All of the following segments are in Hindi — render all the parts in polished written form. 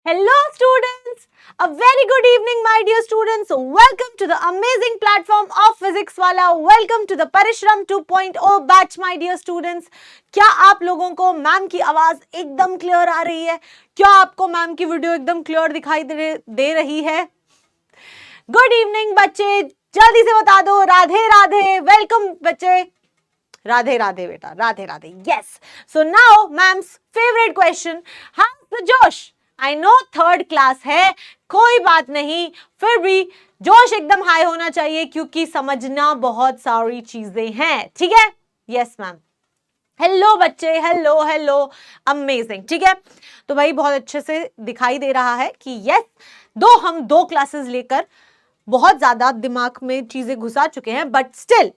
Hello students, a very good evening my dear students. Welcome to the amazing platform of Physics Wala. Welcome to the Parishram 2.0 batch my dear students. क्या आप लोगों को मैम की आवाज एकदम क्लियर आ रही है? क्या आपको मैम की वीडियो एकदम क्लियर दिखाई दे रही है? गुड इवनिंग बच्चे, जल्दी से बता दो राधे राधे। वेलकम बच्चे, राधे राधे बेटा, Radhe Radhe. Yes, so now ma'am's favourite question, how the जोश? आई नो थर्ड क्लास है, कोई बात नहीं, फिर भी जोश एकदम हाई होना चाहिए क्योंकि समझना बहुत सारी चीजें हैं। ठीक है? Yes ma'am. हेलो बच्चे, हेलो हेलो, अमेजिंग। ठीक है, तो भाई बहुत अच्छे से दिखाई दे रहा है कि यस, हम दो क्लासेस लेकर बहुत ज्यादा दिमाग में चीजें घुसा चुके हैं, but still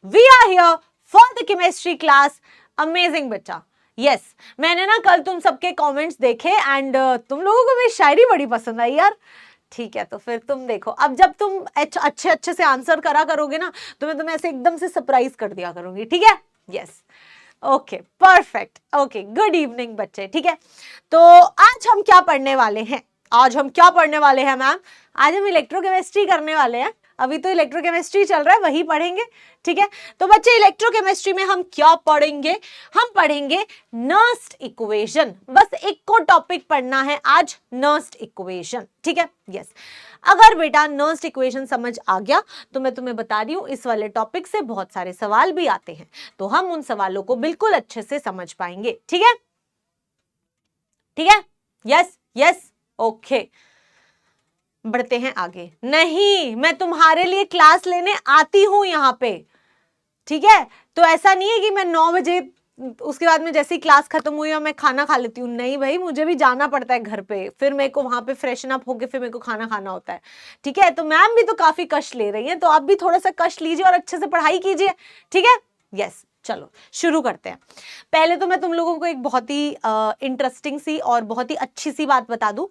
we are here for the chemistry class. Amazing बच्चा। यस, मैंने ना कल तुम सबके कमेंट्स देखे एंड तुम लोगों को मेरी शायरी बड़ी पसंद आई यार। ठीक है, तो फिर तुम देखो, अब जब तुम अच्छे अच्छे से आंसर करा करोगे ना, तो मैं तुम्हें ऐसे एकदम से सरप्राइज कर दिया करूंगी। ठीक है? Yes, okay, perfect. Okay, good evening बच्चे। ठीक है, तो आज हम क्या पढ़ने वाले हैं? मैम? आज हम इलेक्ट्रोकेमिस्ट्री करने वाले हैं। अभी तो इलेक्ट्रोकेमिस्ट्री चल रहा है, वही पढ़ेंगे। ठीक है, तो बच्चे इलेक्ट्रोकेमिस्ट्री में हम क्या पढ़ेंगे? हम पढ़ेंगे नर्स्ड इक्वेशन। बस एक को टॉपिक पढ़ना है आज, नर्स्ड इक्वेशन। ठीक है? यस, अगर बेटा नर्स्ड इक्वेशन समझ आ गया तो मैं तुम्हें बता रही हूं, इस वाले टॉपिक से बहुत सारे सवाल भी आते हैं, तो हम उन सवालों को बिल्कुल अच्छे से समझ पाएंगे। ठीक है? ठीक है? यस यस, ओके, बढ़ते हैं आगे। नहीं, मैं तुम्हारे लिए क्लास लेने आती हूं यहां पे। ठीक है, तो ऐसा नहीं है कि मैं 9 बजे उसके बाद में जैसे ही क्लास खत्म हुई और मैं खाना खा लेती हूँ। नहीं भाई, मुझे भी जाना पड़ता है घर पे, फिर मेरे को वहां पे फ्रेशन अप होके फिर मेरे को खाना खाना होता है। ठीक है, तो मैम भी तो काफी कष्ट ले रही है, तो आप भी थोड़ा सा कष्ट लीजिए और अच्छे से पढ़ाई कीजिए। ठीक है? यस, चलो शुरू करते हैं। पहले तो मैं तुम लोगों को एक बहुत ही इंटरेस्टिंग सी और बहुत ही अच्छी सी बात बता दूं।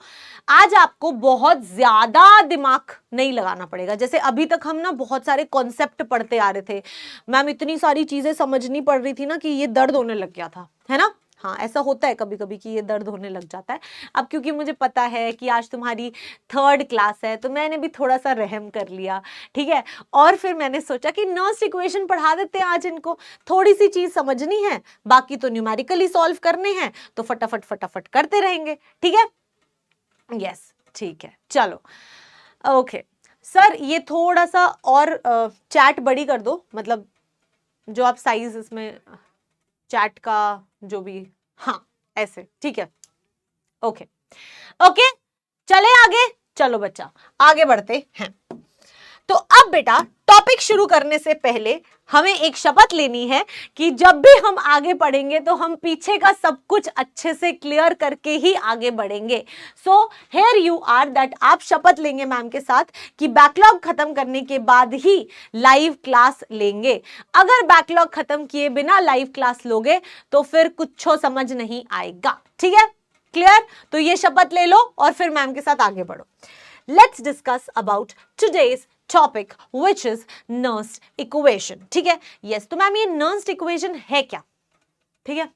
आज आपको बहुत ज्यादा दिमाग नहीं लगाना पड़ेगा। जैसे अभी तक हम ना बहुत सारे कॉन्सेप्ट पढ़ते आ रहे थे, मैम इतनी सारी चीजें समझनी पड़ रही थी ना कि ये दर्द होने लग गया था, है ना? हाँ, ऐसा होता है कभी कभी कि ये दर्द होने लग जाता है। अब क्योंकि मुझे पता है कि आज तुम्हारी थर्ड क्लास है, तो मैंने भी थोड़ा सा रहम कर लिया। ठीक है, और फिर मैंने सोचा कि नर्स्ड इक्वेशन पढ़ा देते हैं आज इनको। थोड़ी सी चीज समझनी है, बाकी तो न्यूमेरिकली सॉल्व करने हैं, तो फटाफट फटाफट करते रहेंगे। ठीक है? यस, ठीक है, चलो ओके। सर ये थोड़ा सा और चैट बड़ी कर दो, मतलब जो आप साइज इसमें चैट का जो भी, हाँ ऐसे। ठीक है, ओके ओके, चले आगे। चलो बच्चा, आगे बढ़ते हैं। तो अब बेटा टॉपिक शुरू करने से पहले हमें एक शपथ लेनी है कि जब भी हम आगे पढ़ेंगे तो हम पीछे का सब कुछ अच्छे से क्लियर करके ही आगे बढ़ेंगे। So here you are that आप शपथ लेंगे मैम के साथ कि बैकलॉग खत्म करने के बाद ही लाइव क्लास लेंगे। अगर बैकलॉग खत्म किए बिना लाइव क्लास लोगे तो फिर कुछ समझ नहीं आएगा। ठीक है? क्लियर? तो ये शपथ ले लो और फिर मैम के साथ आगे बढ़ो। Let's discuss about today's topic which is nursed equation. ठीक है? यस, तो मैम ये नर्स्ड इक्वेशन है क्या? ठीक है,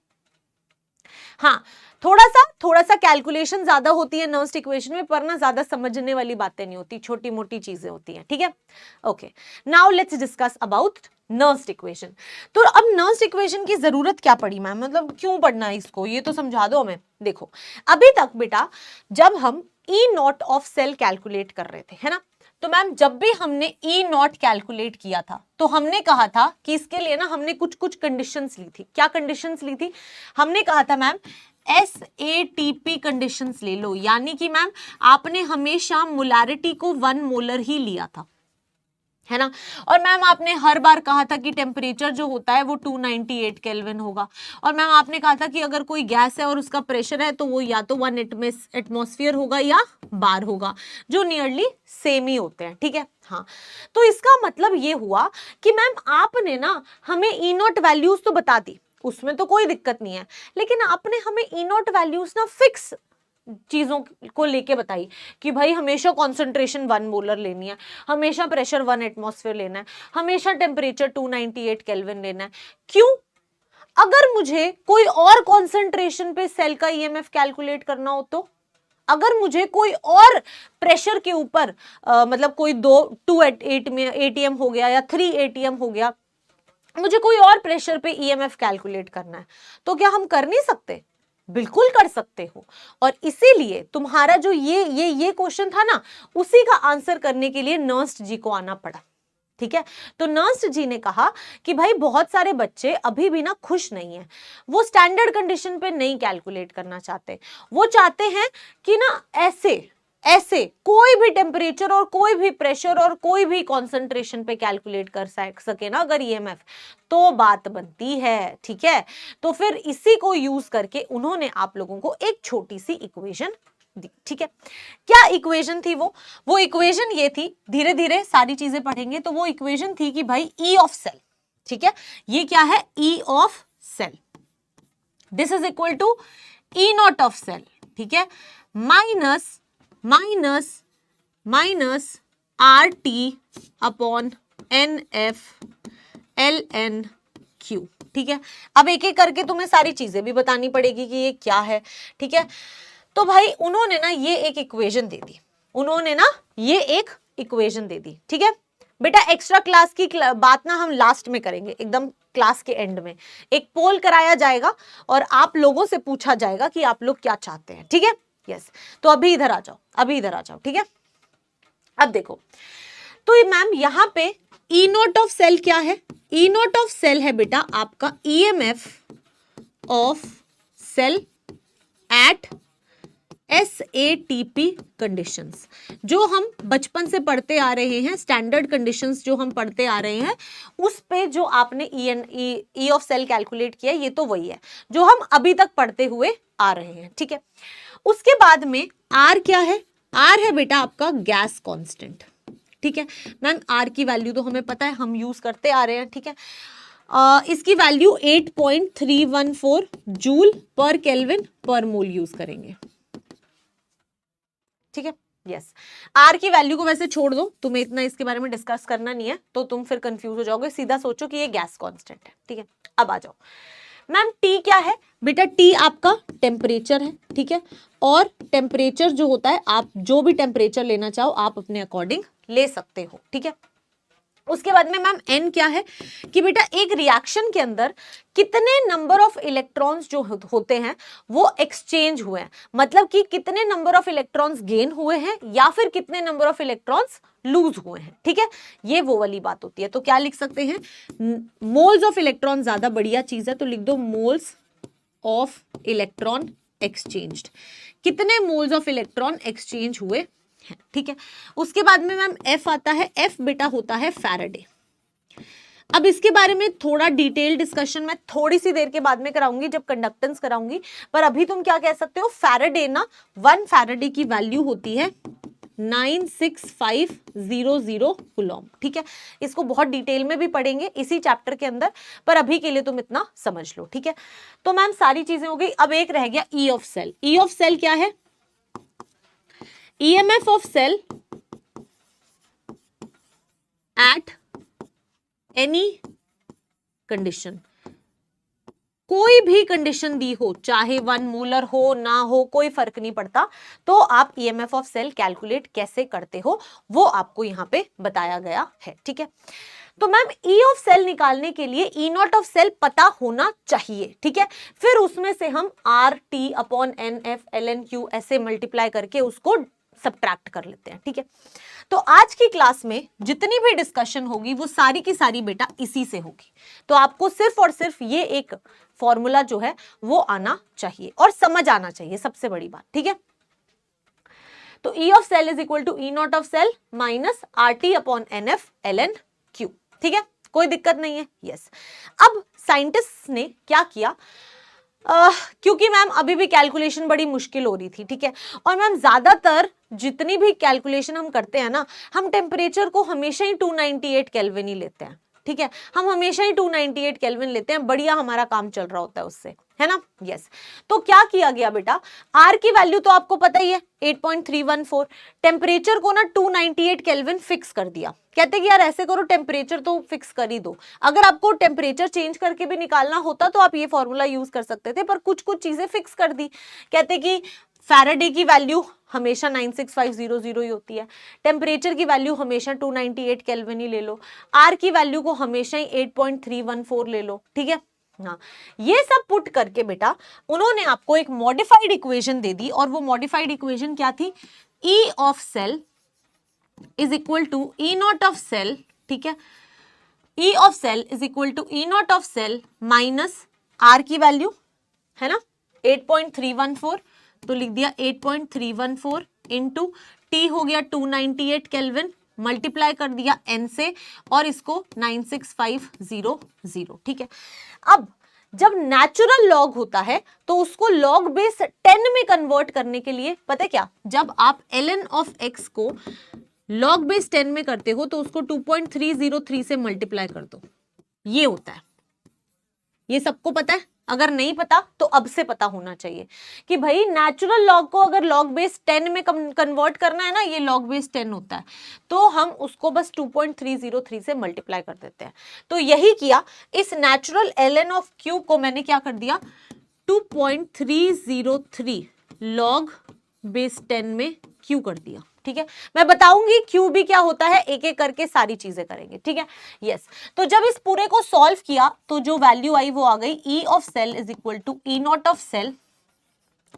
हाँ, थोड़ा सा कैलकुलेशन ज्यादा होती है नर्स्ड इक्वेशन में, पर ना ज्यादा समझने वाली बातें नहीं होती, छोटी मोटी चीजें होती हैं। ठीक है? Okay, now let's discuss about nursed equation. तो अब नर्स्ड इक्वेशन की जरूरत क्या पड़ी मैम, मतलब क्यों पढ़ना है इसको, ये तो समझा दो हमें। देखो, अभी तक बेटा जब हम ई नॉट ऑफ सेल कैलकुलेट कर रहे थे, है ना, तो मैम जब भी हमने ई नॉट कैलकुलेट किया था तो हमने कहा था कि इसके लिए ना हमने कुछ कुछ कंडीशंस ली थी। क्या कंडीशंस ली थी? हमने कहा था मैम SATP कंडीशंस ले लो, यानी कि मैम आपने हमेशा मोलैरिटी को 1 मोलर ही लिया था, है ना। और मैम आपने हर बार कहा था कि टेम्परेचर जो होता है वो 298 केल्विन होगा। और मैम आपने कहा था कि अगर कोई गैस है और उसका प्रेशर है तो वो या तो 1 एटमॉस्फेयर होगा या बार होगा, जो नियरली सेम ही होते हैं। ठीक है? हाँ, तो इसका मतलब ये हुआ कि मैम आपने ना हमें ई नॉट वैल्यूज तो बता दी, उसमें तो कोई दिक्कत नहीं है, लेकिन आपने हमें ई नॉट वैल्यूज ना फिक्स चीजों को लेके बताई कि भाई हमेशा कॉन्सेंट्रेशन 1 मोलर लेनी है, हमेशा प्रेशर 1 एटमॉस्फेयर लेना है, हमेशा टेम्परेचर 298 केल्विन लेना है। क्यों? अगर मुझे कोई और कॉन्सेंट्रेशन पे सेल का ईएमएफ कैलकुलेट करना हो तो अगर मुझे कोई और प्रेशर के ऊपर मतलब कोई 2 ATM हो गया या 3 ATM हो गया, मुझे कोई और प्रेशर पे ईएमएफ कैलकुलेट करना है, तो क्या हम कर नहीं सकते? बिल्कुल कर सकते हो। और इसीलिए तुम्हारा जो ये क्वेश्चन था ना, उसी का आंसर करने के लिए नर्स्ट जी को आना पड़ा। ठीक है, तो नर्स जी ने कहा कि भाई बहुत सारे बच्चे अभी भी ना खुश नहीं है, वो स्टैंडर्ड कंडीशन पे नहीं कैलकुलेट करना चाहते, वो चाहते हैं कि ना ऐसे ऐसे कोई भी टेम्परेचर और कोई भी प्रेशर और कोई भी कॉन्सेंट्रेशन पे कैलकुलेट कर सके ना अगर ईएमएफ, तो बात बनती है। ठीक है, तो फिर इसी को यूज करके उन्होंने आप लोगों को एक छोटी सी इक्वेशन दी। ठीक है, क्या इक्वेशन थी वो इक्वेशन ये थी, धीरे धीरे सारी चीजें पढ़ेंगे, तो वो इक्वेशन थी कि भाई ई ऑफ सेल, ठीक है, ये क्या है, E of cell, this is equal to E not of cell, ठीक है, minus R T upon N F L N Q. ठीक है, अब एक एक करके तुम्हें सारी चीजें भी बतानी पड़ेगी कि ये क्या है। ठीक है, तो भाई उन्होंने ना ये एक इक्वेशन दे दी, ठीक है बेटा, एक्स्ट्रा क्लास की बात ना हम लास्ट में करेंगे, एकदम क्लास के एंड में एक पोल कराया जाएगा और आप लोगों से पूछा जाएगा कि आप लोग क्या चाहते हैं। ठीक है, यस, तो अभी इधर आ जाओ, ठीक है। अब देखो, तो मैम यहां पे ई नोट ऑफ सेल क्या है, ई नोट ऑफ सेल है बेटा आपका EMF of cell at SATP conditions, जो हम बचपन से पढ़ते आ रहे हैं, स्टैंडर्ड कंडीशंस जो हम पढ़ते आ रहे हैं, उस पे जो आपने ई ऑफ सेल कैलकुलेट किया, ये तो वही है जो हम अभी तक पढ़ते हुए आ रहे हैं। ठीक है, उसके बाद में R क्या है, R है बेटा आपका गैस कांस्टेंट। ठीक है मैम, R की वैल्यू तो हमें पता है, हम यूज करते आ रहे हैं। ठीक है, इसकी वैल्यू 8.314 जूल पर केल्विन पर मोल यूज करेंगे। ठीक है, यस, आर की वैल्यू को वैसे छोड़ दो, तुम्हें इतना इसके बारे में डिस्कस करना नहीं है, तो तुम फिर कंफ्यूज हो जाओगे, सीधा सोचो कि ये गैस कांस्टेंट है। ठीक है, अब आ जाओ मैम, टी क्या है बेटा, टी आपका टेम्परेचर है। ठीक है, और टेम्परेचर जो होता है, आप जो भी टेम्परेचर लेना चाहो आप अपने अकॉर्डिंग ले सकते हो। ठीक है, उसके बाद में मैम एन क्या है कि बेटा एक रिएक्शन के अंदर कितने नंबर ऑफ इलेक्ट्रॉन्स जो होते हैं वो एक्सचेंज हुए हैं, मतलब कि कितने नंबर ऑफ इलेक्ट्रॉन्स गेन हुए हैं या फिर कितने नंबर ऑफ इलेक्ट्रॉन्स लूज हुए हैं। ठीक है, ये वो वाली बात होती है। तो क्या लिख सकते हैं, मोल्स ऑफ इलेक्ट्रॉन, ज्यादा बढ़िया चीज है तो लिख दो मोल्स ऑफ इलेक्ट्रॉन एक्सचेंज्ड, कितने मोल्स ऑफ इलेक्ट्रॉन एक्सचेंज हुए। ठीक है, उसके बाद में मैम एफ आता है, एफ बेटा होता है फैराडे। अब इसके बारे में थोड़ा डिटेल डिस्कशन मैं थोड़ी सी देर के बाद में कराऊंगी, जब कंडक्टेंस कराऊंगी, पर अभी तुम क्या कह सकते हो, फैराडे ना, 1 फैराडे की वैल्यू होती है 96500 कूलॉम। ठीक है, इसको बहुत डिटेल में भी पढ़ेंगे इसी चैप्टर के अंदर, पर अभी के लिए तुम इतना समझ लो। ठीक है, तो मैम सारी चीजें हो गई, अब एक रह गया E of cell. E of cell क्या है, EMF of cell at any condition, कोई भी कंडीशन दी हो, चाहे 1 मोलर हो ना हो, कोई फर्क नहीं पड़ता, तो आप EMF ऑफ सेल कैलकुलेट कैसे करते हो वो आपको यहां पे बताया गया है। ठीक है, तो मैम ई ऑफ सेल निकालने के लिए ई नॉट ऑफ सेल पता होना चाहिए। ठीक है, फिर उसमें से हम R T upon N F L N Q ऐसे मल्टीप्लाई करके उसको सब्ट्रैक्ट कर लेते हैं। ठीक है, तो आज की क्लास में जितनी भी डिस्कशन होगी वो सारी की सारी बेटा इसी से होगी, तो आपको सिर्फ और सिर्फ ये एक फॉर्मूला जो है वो आना चाहिए और समझ आना चाहिए, सबसे बड़ी बात। ठीक है, तो E of cell is equal to E not of cell minus R T upon N F L N Q. ठीक है, कोई दिक्कत नहीं है। यस, अब साइंटिस्ट ने क्या किया, क्योंकि मैम अभी भी कैलकुलेशन बड़ी मुश्किल हो रही थी। ठीक है, और मैम ज्यादातर जितनी भी कैलकुलेशन हम करते हैं ना, हम टेम्परेचर को हमेशा ही 298 केल्विन ही लेते हैं। ठीक है, हम हमेशा ही 298 केल्विन लेते हैं, बढ़िया हमारा काम चल रहा होता है उससे, है ना। यस, तो क्या किया गया बेटा, आर की वैल्यू तो आपको पता ही है 8.314, टेम्परेचर को ना 298 केल्विन फिक्स कर दिया। कहते कि यार ऐसे करो, टेम्परेचर तो फिक्स कर ही दो। अगर आपको टेम्परेचर चेंज करके भी निकालना होता तो आप ये फॉर्मूला यूज कर सकते थे, पर कुछ कुछ चीजें फिक्स कर दी। कहते कि फैराडे की वैल्यू हमेशा 96500 ही होती है, टेम्परेचर की वैल्यू हमेशा 298 केल्विन ही ले लो, आर की वैल्यू को हमेशा ही 8.314 ले लो, ठीक है। हाँ, ये सब पुट करके बेटा उन्होंने आपको एक मॉडिफाइड इक्वेशन दे दी, और वो मॉडिफाइड इक्वेशन क्या थी, E of cell is equal to E not of cell, ठीक है, E of cell is equal to E not of cell minus R की वैल्यू है ना 8.314, तो लिख दिया 8.314 इंटू T हो गया 298 केल्विन, मल्टीप्लाई कर दिया N से और इसको 96500, ठीक है। अब जब नेचुरल लॉग होता है तो उसको लॉग बेस 10 में कन्वर्ट करने के लिए पता है क्या, जब आप ln ऑफ x को लॉग बेस 10 में करते हो तो उसको 2.303 से मल्टीप्लाई कर दो, ये होता है। ये सबको पता है, अगर नहीं पता तो अब से पता होना चाहिए कि भाई नेचुरल लॉग को अगर लॉग बेस 10 में कन्वर्ट करना है ना, ये लॉग बेस 10 होता है, तो हम उसको बस 2.303 से मल्टीप्लाई कर देते हैं। तो यही किया, इस नेचुरल ln ऑफ q को मैंने क्या कर दिया 2.303 लॉग बेस 10 में q कर दिया, ठीक है। मैं बताऊंगी q भी क्या होता है, एक एक करके सारी चीजें करेंगे, ठीक है। यस, तो जब इस पूरे को सॉल्व किया तो जो वैल्यू आई वो आ गई E of cell is equal to E not of cell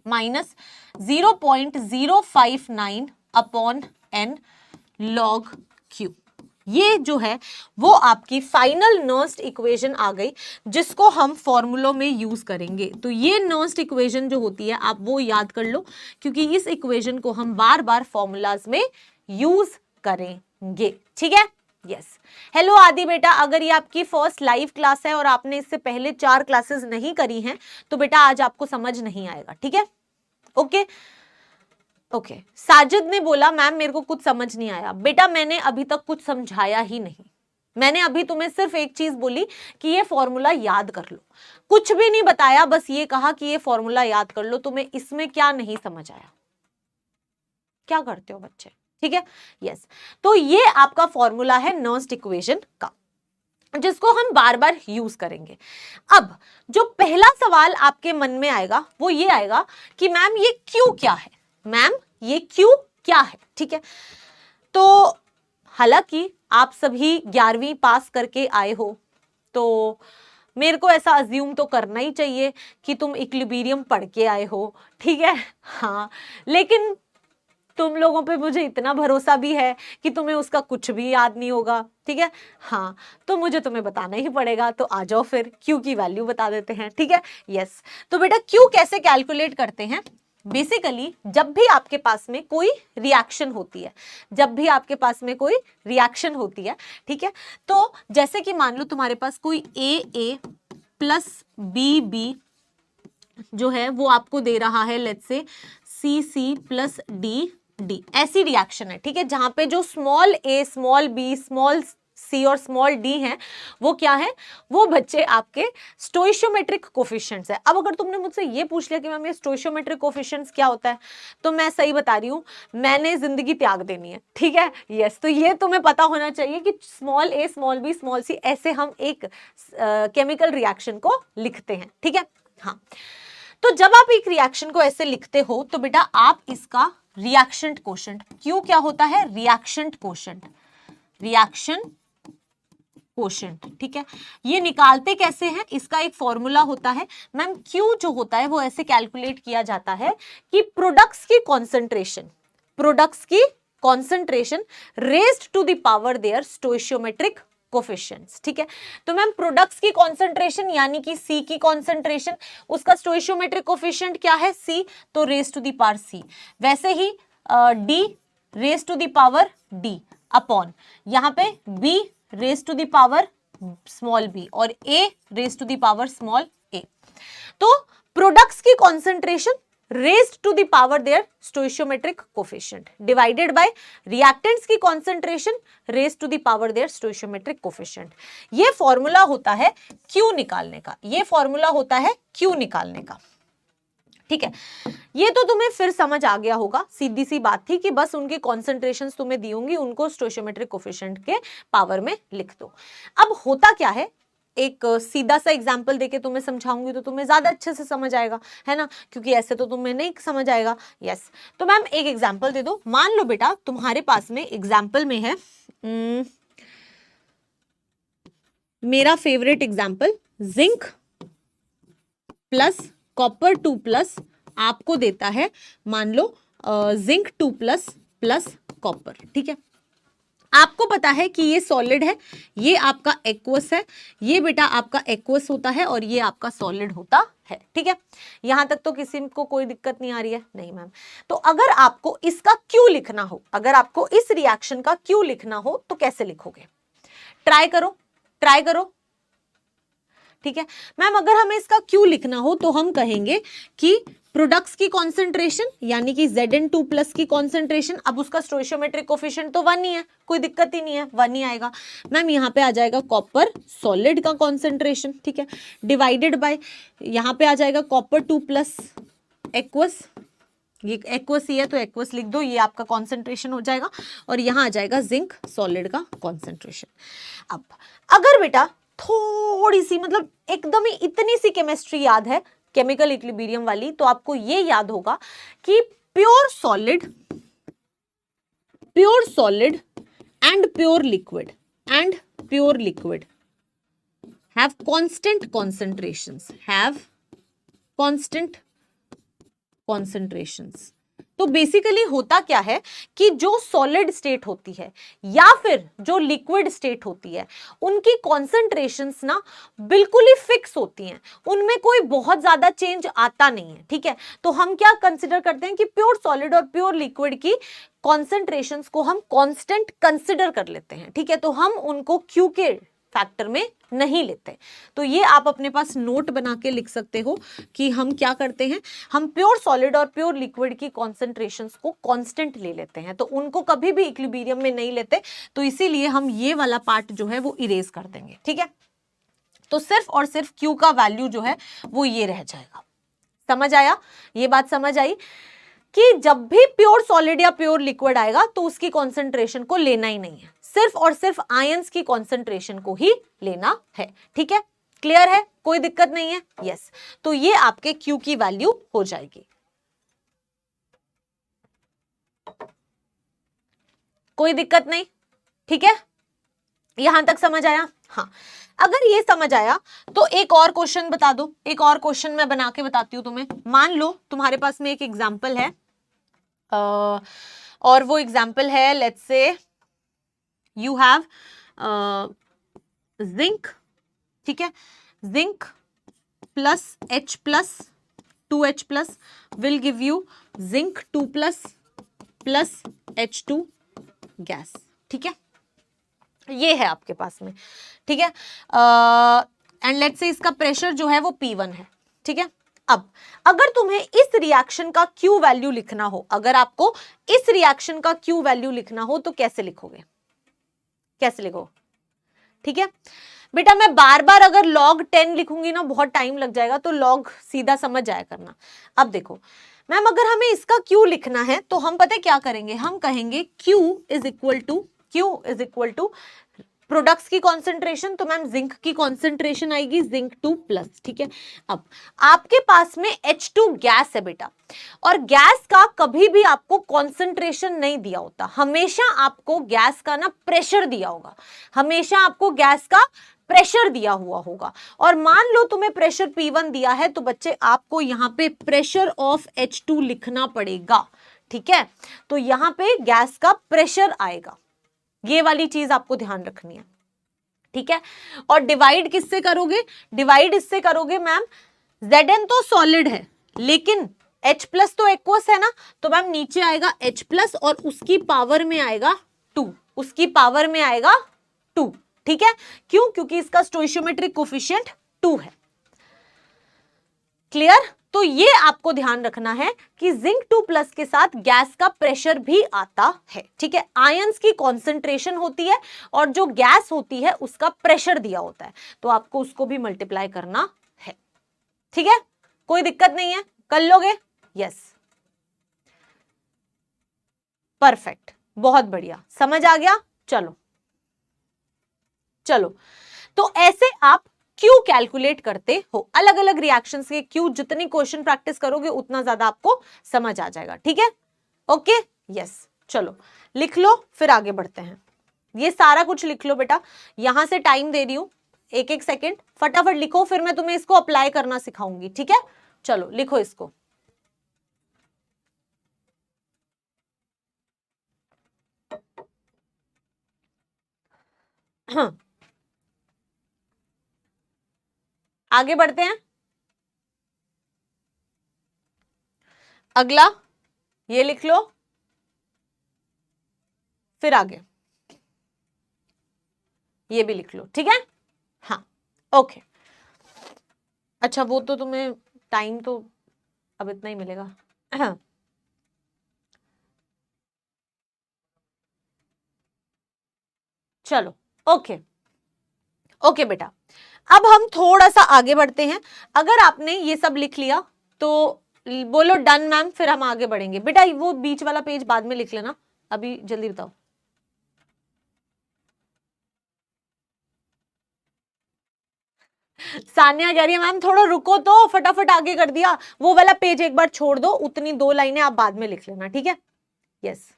minus 0.059 upon n log q। ये जो है वो आपकी फाइनल नर्स्ड इक्वेशन आ गई, जिसको हम फॉर्मूलों में यूज करेंगे। तो ये नर्स्ड इक्वेशन जो होती है आप वो याद कर लो, क्योंकि इस इक्वेशन को हम बार बार फॉर्मूलाज में यूज करेंगे, ठीक है। यस, हेलो आदि बेटा, अगर ये आपकी फर्स्ट लाइव क्लास है और आपने इससे पहले 4 क्लासेस नहीं करी हैं तो बेटा आज आपको समझ नहीं आएगा, ठीक है। ओके ओके, साजिद ने बोला मैम मेरे को कुछ समझ नहीं आया। बेटा मैंने अभी तक कुछ समझाया ही नहीं, मैंने अभी तुम्हें सिर्फ एक चीज बोली कि ये फॉर्मूला याद कर लो, कुछ भी नहीं बताया, बस ये कहा कि ये फॉर्मूला याद कर लो। तुम्हें इसमें क्या नहीं समझ आया, क्या करते हो बच्चे, ठीक है। यस, तो ये आपका फॉर्मूला है नर्स्ड इक्वेशन का, जिसको हम बार बार यूज करेंगे। अब जो पहला सवाल आपके मन में आएगा वो ये आएगा कि मैम ये क्यू क्या है, मैम ये क्यू क्या है, ठीक है। तो हालांकि आप सभी 11वीं पास करके आए हो, तो मेरे को ऐसा अज्यूम तो करना ही चाहिए कि तुम इक्विलिब्रियम पढ़ के आए हो, ठीक है। हाँ, लेकिन तुम लोगों पे मुझे इतना भरोसा भी है कि तुम्हें उसका कुछ भी याद नहीं होगा, ठीक है। हाँ, तो मुझे तुम्हें बताना ही पड़ेगा, तो आ जाओ फिर क्यू की वैल्यू बता देते हैं, ठीक है। यस, तो बेटा क्यू कैसे कैलकुलेट करते हैं, बेसिकली जब भी आपके पास में कोई रिएक्शन होती है, जब भी आपके पास में कोई रिएक्शन होती है, ठीक है, तो जैसे कि मान लो तुम्हारे पास कोई ए प्लस बी जो है वो आपको दे रहा है let's say C plus D, ऐसी रिएक्शन है, ठीक है, जहां पे जो small A small B small C और स्मॉल डी हैं वो क्या है, वो बच्चे आपके स्टोइशियोमेट्रिक कोफिशिएंट्स है। अब अगर तुमने मुझसे ये पूछ लिया कि मैम ये स्टोइशियोमेट्रिक कोफिशिएंट्स क्या होता है, तो मैं सही बता रही हूँ, मैंने जिंदगी त्याग देनी है, ठीक है। यस, तो ये तुम्हें पता होना चाहिए कि small A small B small सी ऐसे हम एक केमिकल रिएक्शन को लिखते हैं, ठीक है। हाँ, तो जब आप एक रिएक्शन को ऐसे लिखते हो तो बेटा आप इसका रिएक्शन कोशेंट, क्यू क्या होता है, रिएक्शन कोशेंट, रिएक्शन कोशेंट, ठीक है, ये निकालते कैसे हैं, इसका एक फॉर्मूला होता है मैम। क्यू जो होता है वो ऐसे कैलकुलेट किया जाता है कि प्रोडक्ट्स की concentration raised to the power their stoichiometric coefficients, ठीक है। तो मैम प्रोडक्ट्स की कॉन्सेंट्रेशन यानी कि सी की कॉन्सेंट्रेशन, उसका स्टोइशियोमेट्रिक कोफिशिएंट क्या है, सी, तो raised to the power C. वैसे ही D raised to the power D upon यहां पे B raised to the power small B और A raised to the power small A. तो प्रोडक्ट्स की concentration raised to the power their stoichiometric coefficient divided by reactants की concentration raised to the power their stoichiometric coefficient. ये फॉर्मूला होता है क्यू निकालने का, ये फॉर्मूला होता है क्यू निकालने का, ठीक है। ये तो तुम्हें फिर समझ आ गया होगा, सीधी सी बात थी कि बस उनकी कॉन्सेंट्रेशंस तुम्हें दी होंगी, उनको स्टोइशियोमेट्रिक कोफिशिएंट के पावर में लिख दो। अब होता क्या है, एक सीधा सा एग्जाम्पल देके तुम्हें समझाऊंगी तो तुम्हें ज्यादा अच्छे से समझ आएगा, है ना, क्योंकि ऐसे तो तुम्हें नहीं समझ आएगा। यस, तो मैम एक एग्जाम्पल दे दो। मान लो बेटा तुम्हारे पास में एग्जाम्पल में है मेरा favourite example zinc plus copper 2 plus आपको देता है मान लो जिंक 2 प्लस प्लस कॉपर। ठीक है, आपको पता है कि ये सॉलिड है, ये आपका एक्वस है, ये बेटा आपका एक्वस होता है और ये आपका सॉलिड होता है। ठीक है, यहां तक तो किसी को कोई दिक्कत नहीं आ रही है? नहीं मैम। तो अगर आपको इसका क्यू लिखना हो, अगर आपको इस रिएक्शन का क्यू लिखना हो तो कैसे लिखोगे? ट्राई करो, ट्राई करो। ठीक है मैम, अगर हमें इसका क्यू लिखना हो तो हम कहेंगे कि प्रोडक्ट्स की कॉन्सेंट्रेशन यानी कि Zn2 प्लस की कॉन्सेंट्रेशन, अब उसका स्टोइशियोमेट्रिक कोफिशिएंट तो 1 ही है, कोई दिक्कत ही नहीं है, 1 ही आएगा। मैम यहाँ पे आ जाएगा कॉपर सॉलिड का कॉन्सेंट्रेशन, ठीक है, डिवाइडेड बाय यहाँ पे आ जाएगा कॉपर 2 प्लस एक्वस, ये एक्वस ही है तो एक्वस लिख दो, ये आपका कॉन्सेंट्रेशन हो जाएगा, और यहाँ आ जाएगा जिंक सॉलिड का कॉन्सेंट्रेशन। अब अगर बेटा थोड़ी सी मतलब एकदम ही इतनी सी केमिस्ट्री याद है केमिकल इक्विलिब्रियम वाली, तो आपको ये याद होगा कि pure solid and pure liquid have constant concentrations। तो बेसिकली होता क्या है कि जो सॉलिड स्टेट होती है या फिर जो लिक्विड स्टेट होती है उनकी कॉन्सेंट्रेशंस ना बिल्कुल ही फिक्स होती हैं, उनमें कोई बहुत ज्यादा चेंज आता नहीं है। ठीक है, तो हम क्या कंसिडर करते हैं कि प्योर सॉलिड और प्योर लिक्विड की कॉन्सेंट्रेशंस को हम कांस्टेंट कंसिडर कर लेते हैं। ठीक है, तो हम उनको क्यू के फैक्टर में नहीं लेते। तो ये आप अपने पास नोट बना के लिख सकते हो कि हम क्या करते हैं, हम प्योर सॉलिड और प्योर लिक्विड की कॉन्सेंट्रेशंस को कांस्टेंट ले लेते हैं, तो उनको कभी भी इक्विलिब्रियम में नहीं लेते, तो इसीलिए हम ये वाला पार्ट जो है वो इरेज कर देंगे। ठीक है, तो सिर्फ और सिर्फ क्यू का वैल्यू जो है वो ये रह जाएगा। समझ आया? ये बात समझ आई कि जब भी प्योर सॉलिड या प्योर लिक्विड आएगा तो उसकी कॉन्सेंट्रेशन को लेना ही नहीं है, सिर्फ और सिर्फ आयंस की कॉन्सेंट्रेशन को ही लेना है। ठीक है, क्लियर है? कोई दिक्कत नहीं है? यस, तो ये आपके क्यू की वैल्यू हो जाएगी। कोई दिक्कत नहीं? ठीक है, यहां तक समझ आया? हाँ, अगर ये समझ आया तो एक और क्वेश्चन बता दो, एक और क्वेश्चन मैं बना के बताती हूं तुम्हें। मान लो तुम्हारे पास में एक एग्जाम्पल है और वो एग्जाम्पल है, लेट्स से यू हैव जिंक, ठीक है, zinc plus H plus 2H plus will give you zinc 2 plus plus H2 gas. ठीक है, ये है आपके पास में। ठीक है, एंड लेट्स से इसका प्रेशर जो है वो P1 है। ठीक है, अब अगर तुम्हें इस रिएक्शन का Q वैल्यू लिखना हो, अगर आपको इस रिएक्शन का Q वैल्यू लिखना हो तो कैसे लिखोगे? कैसे लिखो? ठीक है बेटा, मैं बार बार अगर log 10 लिखूंगी ना बहुत टाइम लग जाएगा, तो log सीधा समझ जाया करना। अब देखो मैम, अगर हमें इसका Q लिखना है तो हम पता है क्या करेंगे, हम कहेंगे Q is equal to products की कॉन्सेंट्रेशन, तो मैम जिंक की कॉन्सेंट्रेशन आएगी जिंक 2 प्लस। ठीक है, अब आपके पास में H2 गैस है बेटा, और गैस का कभी भी आपको कॉन्सेंट्रेशन नहीं दिया होता, हमेशा आपको गैस का ना प्रेशर दिया होगा, हमेशा आपको गैस का प्रेशर दिया हुआ होगा। और मान लो तुम्हें प्रेशर P1 दिया है तो बच्चे आपको यहाँ पे प्रेशर ऑफ H2 लिखना पड़ेगा। ठीक है, तो यहाँ पे गैस का प्रेशर आएगा, ये वाली चीज आपको ध्यान रखनी है। ठीक है, और डिवाइड किससे करोगे? डिवाइड इससे करोगे मैम, Zn तो सॉलिड है लेकिन H प्लस तो एक्वस है ना, तो मैम नीचे आएगा H प्लस और उसकी पावर में आएगा 2, उसकी पावर में आएगा 2। ठीक है, क्यों? क्योंकि इसका स्टोइशियोमेट्रिक कोफिशिएंट 2 है। क्लियर? तो ये आपको ध्यान रखना है कि जिंक 2 प्लस के साथ गैस का प्रेशर भी आता है। ठीक है, आयंस की कॉन्सेंट्रेशन होती है और जो गैस होती है उसका प्रेशर दिया होता है, तो आपको उसको भी मल्टीप्लाई करना है। ठीक है, कोई दिक्कत नहीं है, कर लोगे? यस, परफेक्ट, बहुत बढ़िया, समझ आ गया। चलो चलो, तो ऐसे आप क्यू कैलकुलेट करते हो। अलग अलग रिएक्शंस के क्यू, जितनी क्वेश्चन प्रैक्टिस करोगे उतना ज्यादा आपको समझ आ जाएगा। ठीक है, ओके, यस। चलो लिख लो, फिर आगे बढ़ते हैं। ये सारा कुछ लिख लो बेटा, यहां से टाइम दे रही हूं, एक एक सेकेंड, फटाफट लिखो, फिर मैं तुम्हें इसको अप्लाई करना सिखाऊंगी। ठीक है, चलो लिखो इसको। हाँ, आगे बढ़ते हैं। अगला ये लिख लो, फिर आगे ये भी लिख लो। ठीक है, हाँ, ओके। अच्छा, वो तो तुम्हें टाइम तो अब इतना ही मिलेगा। हाँ, चलो, ओके ओके बेटा, अब हम थोड़ा सा आगे बढ़ते हैं। अगर आपने ये सब लिख लिया तो बोलो डन मैम, फिर हम आगे बढ़ेंगे। बेटा वो बीच वाला पेज बाद में लिख लेना, अभी जल्दी बताओ। सान्या कह रही है मैम थोड़ा रुको तो, फटाफट आगे कर दिया। वो वाला पेज एक बार छोड़ दो, उतनी 2 लाइनें आप बाद में लिख लेना। ठीक है, यस।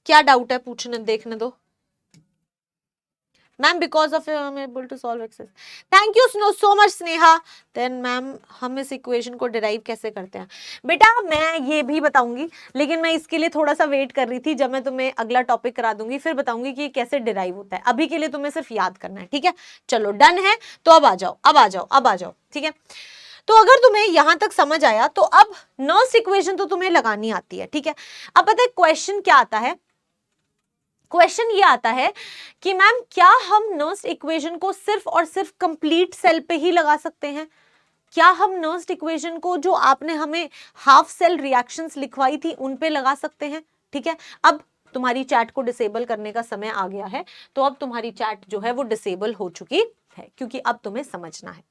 क्या डाउट है पूछने, देखने दो ma'am. Because of I am able to solve access. Thank you so much Sneha. Then ma'am हम इस इक्वेशन को डिराइव कैसे करते हैं? बेटा मैं ये भी बताऊंगी, लेकिन मैं इसके लिए थोड़ा सा वेट कर रही थी। जब मैं तुम्हें अगला टॉपिक करा दूंगी फिर बताऊंगी कि कैसे डिराइव होता है। अभी के लिए तुम्हें सिर्फ याद करना है। ठीक है, चलो डन है तो अब आ जाओ, अब आ जाओ, अब आ जाओ। ठीक है, तो अगर तुम्हें यहां तक समझ आया तो अब नर्स इक्वेशन तो तुम्हें लगानी आती है। ठीक है, अब पता है क्वेश्चन क्या आता है? क्वेश्चन ये आता है कि मैम क्या हम नर्स इक्वेशन को सिर्फ और सिर्फ कंप्लीट सेल पे ही लगा सकते हैं? क्या हम नर्स इक्वेशन को जो आपने हमें हाफ सेल रिएक्शंस लिखवाई थी उन पे लगा सकते हैं? ठीक है, अब तुम्हारी चैट को डिसेबल करने का समय आ गया है, तो अब तुम्हारी चैट जो है वो डिसेबल हो चुकी है, क्योंकि अब तुम्हें समझना है।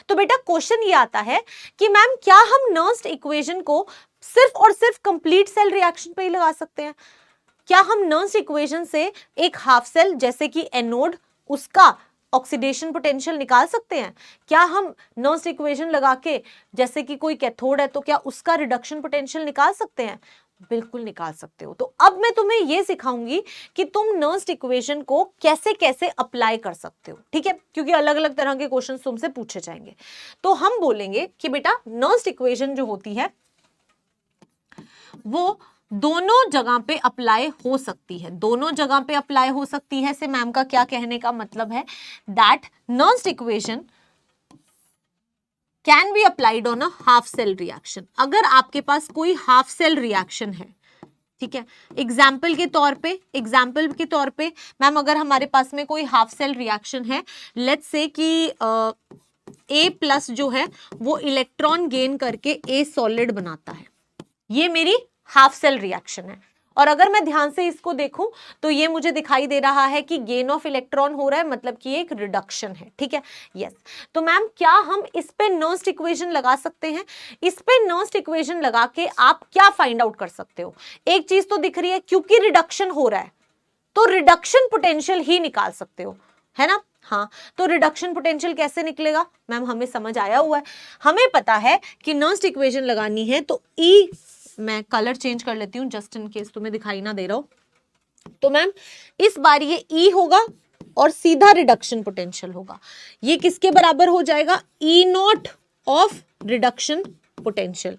तो बेटा क्वेश्चन ये आता है कि मैम क्या हम नर्स इक्वेशन को सिर्फ और सिर्फ कंप्लीट सेल रिएक्शन पे ही लगा सकते हैं? क्या हम नर्स इक्वेशन से एक हाफ सेल जैसे कि एनोड, उसका ऑक्सीडेशन पोटेंशियल निकाल सकते हैं? क्या हम नर्स इक्वेशन लगा के जैसे कि कोई कैथोड है तो क्या उसका रिडक्शन पोटेंशियल निकाल सकते हैं? बिल्कुल निकाल सकते हो। तो अब मैं तुम्हें यह सिखाऊंगी कि तुम नर्स इक्वेशन को कैसे कैसे अप्लाई कर सकते हो। ठीक है, क्योंकि अलग अलग तरह के क्वेश्चन तुमसे पूछे जाएंगे। तो हम बोलेंगे कि बेटा नर्स इक्वेशन जो होती है वो दोनों जगह पे अप्लाई हो सकती है। दोनों जगह पे अप्लाई हो सकती है से मैम का क्या कहने का मतलब है? That Nernst equation can be applied on a half cell reaction. अगर आपके पास कोई हाफ सेल रिएक्शन है, ठीक है, एग्जाम्पल के तौर पे मैम अगर हमारे पास में कोई हाफ सेल रिएक्शन है, लेट्स से कि ए प्लस जो है वो इलेक्ट्रॉन गेन करके ए सॉलिड बनाता है, ये मेरी हाफ सेल रिएक्शन है। और अगर मैं ध्यान से इसको देखूं तो ये मुझे दिखाई दे रहा है कि गेन ऑफ इलेक्ट्रॉन हो रहा है, मतलब कि एक रिडक्शन है। ठीक है, यस। तो मैम क्या हम इस पे नर्स्ट इक्वेशन लगा सकते हैं? इस पे नर्स्ट इक्वेशन लगा के आप क्या फाइंड आउट कर सकते हो? एक चीज तो दिख रही है, क्योंकि रिडक्शन हो रहा है तो रिडक्शन पोटेंशियल ही निकाल सकते हो, है ना? हाँ, तो रिडक्शन पोटेंशियल कैसे निकलेगा मैम? हमें समझ आया हुआ है, हमें पता है कि नर्स्ट इक्वेशन लगानी है तो ई, मैं कलर चेंज कर लेती हूं जस्ट इन केस तुम्हें दिखाई ना दे रहा हो। तो मैम इस बार ये ई होगा और सीधा रिडक्शन पोटेंशियल होगा। ये किसके बराबर हो जाएगा? E not of reduction potential.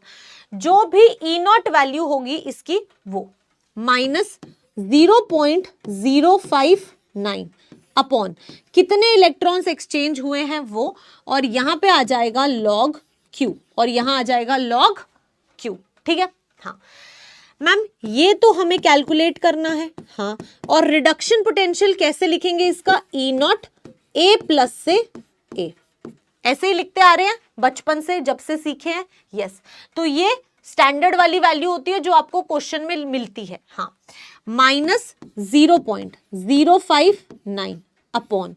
जो भी ई नॉट वैल्यू होगी इसकी वो माइनस 0.059 अपॉन कितने इलेक्ट्रॉन्स एक्सचेंज हुए हैं वो, और यहां पे आ जाएगा लॉग क्यू और यहां आ जाएगा लॉग क्यू। ठीक है, हाँ मैम ये तो हमें कैलकुलेट करना है। हाँ, और रिडक्शन पोटेंशियल कैसे लिखेंगे इसका? ई नॉट ए प्लस से ए, ऐसे ही लिखते आ रहे हैं बचपन से, जब से सीखे हैं। यस, तो ये स्टैंडर्ड वाली वैल्यू होती है जो आपको क्वेश्चन में मिलती है। हाँ, माइनस 0.059 अपॉन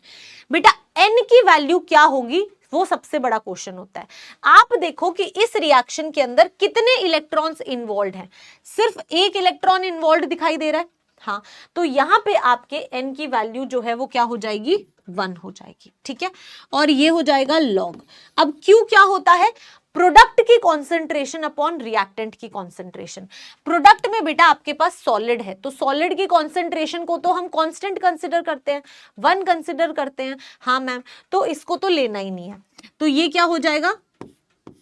बेटा एन की वैल्यू क्या होगी वो सबसे बड़ा क्वेश्चन होता है। आप देखो कि इस रिएक्शन के अंदर कितने इलेक्ट्रॉन्स इन्वॉल्व हैं। सिर्फ एक इलेक्ट्रॉन इन्वॉल्व दिखाई दे रहा है। हाँ, तो यहाँ पे आपके n की वैल्यू जो है वो क्या हो जाएगी, 1 हो जाएगी, ठीक है, और ये हो जाएगा log। अब Q क्या होता है, प्रोडक्ट की कॉन्सेंट्रेशन अपॉन रिएक्टेंट की कॉन्सेंट्रेशन। प्रोडक्ट में बेटा आपके पास सॉलिड है, तो सॉलिड की कॉन्सेंट्रेशन को तो हम कांस्टेंट कंसिडर करते हैं, 1 कंसिडर करते हैं, हाँ मैम, तो इसको तो लेना ही नहीं है, तो ये क्या हो जाएगा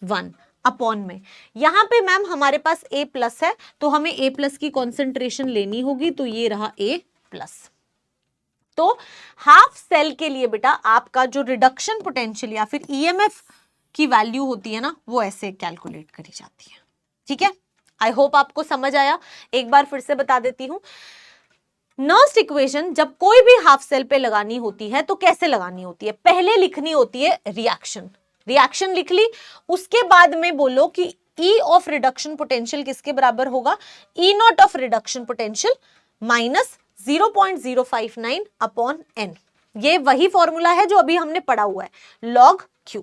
1 अपॉन में, यहां पे मैम हमारे पास A प्लस है, तो हमें A प्लस की कॉन्सेंट्रेशन लेनी होगी, तो ये रहा A प्लस। तो हाफ सेल के लिए बेटा आपका जो रिडक्शन पोटेंशियल या फिर EMF की वैल्यू होती है ना, वो ऐसे कैलकुलेट करी जाती है, ठीक है। आई होप आपको समझ आया, एक बार फिर से बता देती हूं। नर्स्ट इक्वेशन जब कोई भी हाफ सेल पे लगानी होती है तो कैसे लगानी होती है, पहले लिखनी होती है रिएक्शन, रिएक्शन लिख ली, उसके बाद में बोलो कि E ऑफ रिडक्शन पोटेंशियल किसके बराबर होगा, E not of reduction potential minus 0.059 upon n। ये वही फॉर्मूला है जो अभी हमने पढ़ा हुआ है, log Q।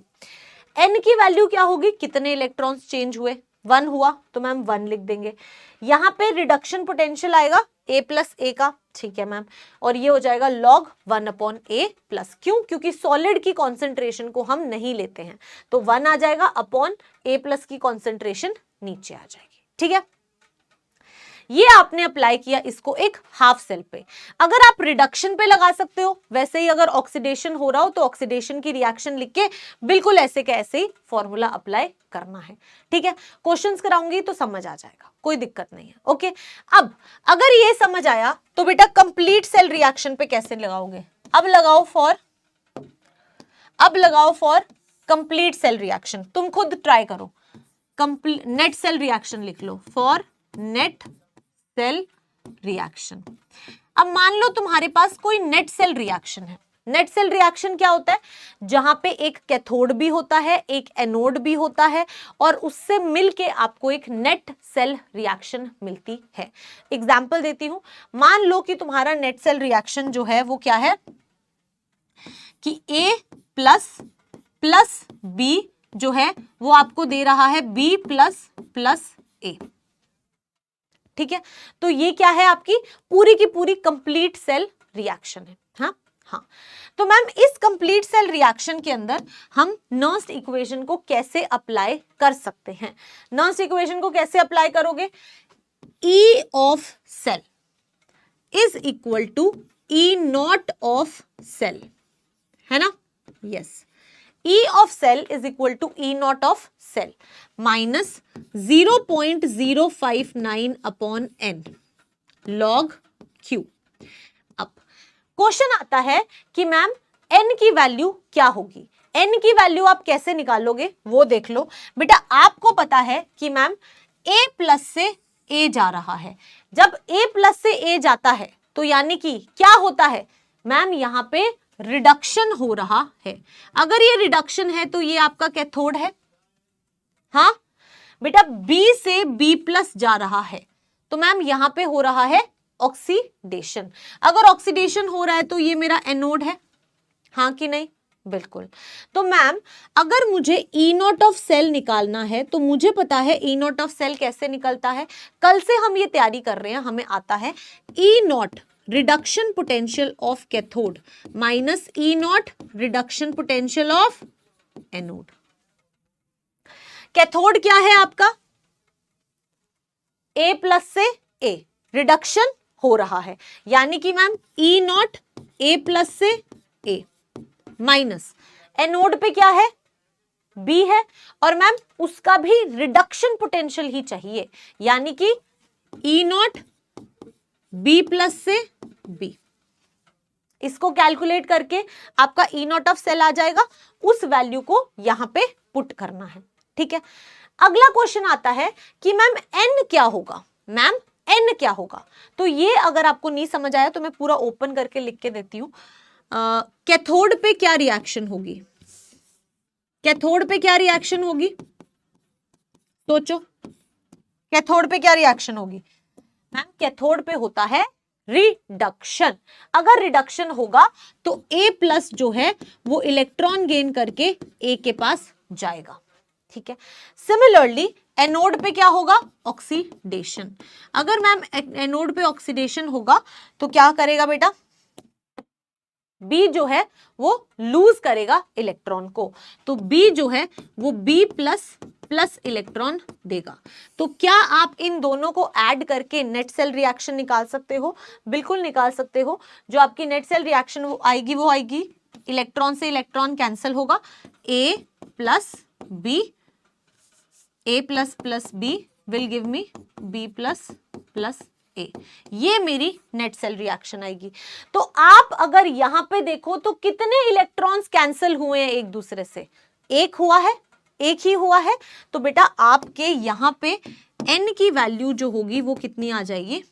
n की वैल्यू क्या होगी, कितने इलेक्ट्रॉन्स चेंज हुए, 1 हुआ, तो मैम 1 लिख देंगे। यहां पे रिडक्शन पोटेंशियल आएगा A प्लस A का, ठीक है मैम, और ये हो जाएगा log 1 अपॉन A प्लस, क्यों, क्योंकि सॉलिड की कॉन्सेंट्रेशन को हम नहीं लेते हैं, तो 1 आ जाएगा अपॉन A प्लस की कॉन्सेंट्रेशन नीचे आ जाएगी, ठीक है। ये आपने अप्लाई किया इसको एक हाफ सेल पे। अगर आप रिडक्शन पे लगा सकते हो, वैसे ही अगर ऑक्सीडेशन हो रहा हो तो ऑक्सीडेशन की रिएक्शन लिख के बिल्कुल ऐसे के ऐसे ही फॉर्मूला अप्लाई करना है, ठीक है। क्वेश्चंस कराऊंगी तो समझ आ जाएगा, कोई दिक्कत नहीं है, ओके। अब अगर ये समझ आया तो बेटा कंप्लीट सेल रिएक्शन पे कैसे लगाओगे, अब लगाओ फॉर कंप्लीट सेल रिएक्शन, तुम खुद ट्राई करो, नेट सेल रिएक्शन लिख लो, फॉर नेट सेल रिएक्शन। अब मान लो तुम्हारे पास कोई नेट सेल रिएक्शन है, नेट सेल रिएक्शन क्या होता है, जहां पे एक कैथोड भी होता है, एक एनोड भी होता है, और उससे मिलके आपको एक नेट सेल रिएक्शन मिलती है। एग्जांपल देती हूं, मान लो कि तुम्हारा नेट सेल रिएक्शन जो है वो क्या है कि A प्लस प्लस B जो है वो आपको दे रहा है B प्लस प्लस A, ठीक है। तो ये क्या है, आपकी पूरी की पूरी कंप्लीट सेल रिएक्शन है, हाँ हाँ। तो मैम इस कंप्लीट सेल रिएक्शन के अंदर हम नर्स्ट इक्वेशन को कैसे अप्लाई कर सकते हैं, नर्स्ट इक्वेशन को कैसे अप्लाई करोगे, E of cell is equal to E not of cell, है ना, yes, E of cell is equal to E naught of cell minus 0.059 upon n log Q। अब क्वेश्चन आता है कि मैम n की वैल्यू क्या होगी, n की वैल्यू आप कैसे निकालोगे वो देख लो। बेटा आपको पता है कि मैम A प्लस से A जा रहा है, जब A प्लस से A जाता है तो यानी कि क्या होता है मैम, यहां पे रिडक्शन हो रहा है। अगर ये रिडक्शन है तो ये आपका कैथोड है, हाँ बेटा B से B प्लस जा रहा है, तो मैम यहां पे हो रहा है ऑक्सीडेशन। अगर ऑक्सीडेशन हो रहा है तो ये मेरा एनोड है, हाँ कि नहीं, बिल्कुल। तो मैम अगर मुझे E नॉट ऑफ सेल निकालना है तो मुझे पता है E नॉट ऑफ सेल कैसे निकलता है, कल से हम ये तैयारी कर रहे हैं, हमें आता है E not reduction potential of cathode minus E not reduction potential of anode. Cathode क्या है आपका, A प्लस से A, रिडक्शन हो रहा है, यानी कि ma'am E not A plus से A माइनस एनोड पे क्या है, B है, और मैम उसका भी रिडक्शन पोटेंशियल ही चाहिए, यानी कि E नॉट B प्लस से B। इसको कैलकुलेट करके आपका E नॉट ऑफ सेल आ जाएगा, उस वैल्यू को यहां पे पुट करना है, ठीक है। अगला क्वेश्चन आता है कि मैम N क्या होगा, मैम N क्या होगा, तो ये अगर आपको नहीं समझ आया तो मैं पूरा ओपन करके लिख के देती हूं। कैथोड पे क्या रिएक्शन होगी, कैथोड पे क्या रिएक्शन होगी, सोचो कैथोड पे क्या रिएक्शन होगी, मैम कैथोड पे होता है रिडक्शन। अगर रिडक्शन होगा तो A प्लस जो है वो इलेक्ट्रॉन गेन करके A के पास जाएगा, ठीक है। सिमिलरली एनोड पे क्या होगा, ऑक्सीडेशन। अगर मैम एनोड पे ऑक्सीडेशन होगा तो क्या करेगा बेटा, बी जो है वो लूज करेगा इलेक्ट्रॉन को, तो बी जो है वो बी प्लस प्लस इलेक्ट्रॉन देगा। तो क्या आप इन दोनों को ऐड करके नेट सेल रिएक्शन निकाल सकते हो? बिल्कुल निकाल सकते हो। जो आपकी नेट सेल रिएक्शन वो आएगी इलेक्ट्रॉन से इलेक्ट्रॉन कैंसिल होगा, A plus B, A plus plus B will give me B plus plus A, ये मेरी नेट सेल रिएक्शन आएगी। तो आप अगर यहां पे देखो तो कितने इलेक्ट्रॉन्स कैंसिल हुए हैं एक दूसरे से, एक हुआ है, एक ही हुआ है। तो बेटा आपके यहां पे n की वैल्यू जो होगी वो कितनी आ जाएगी,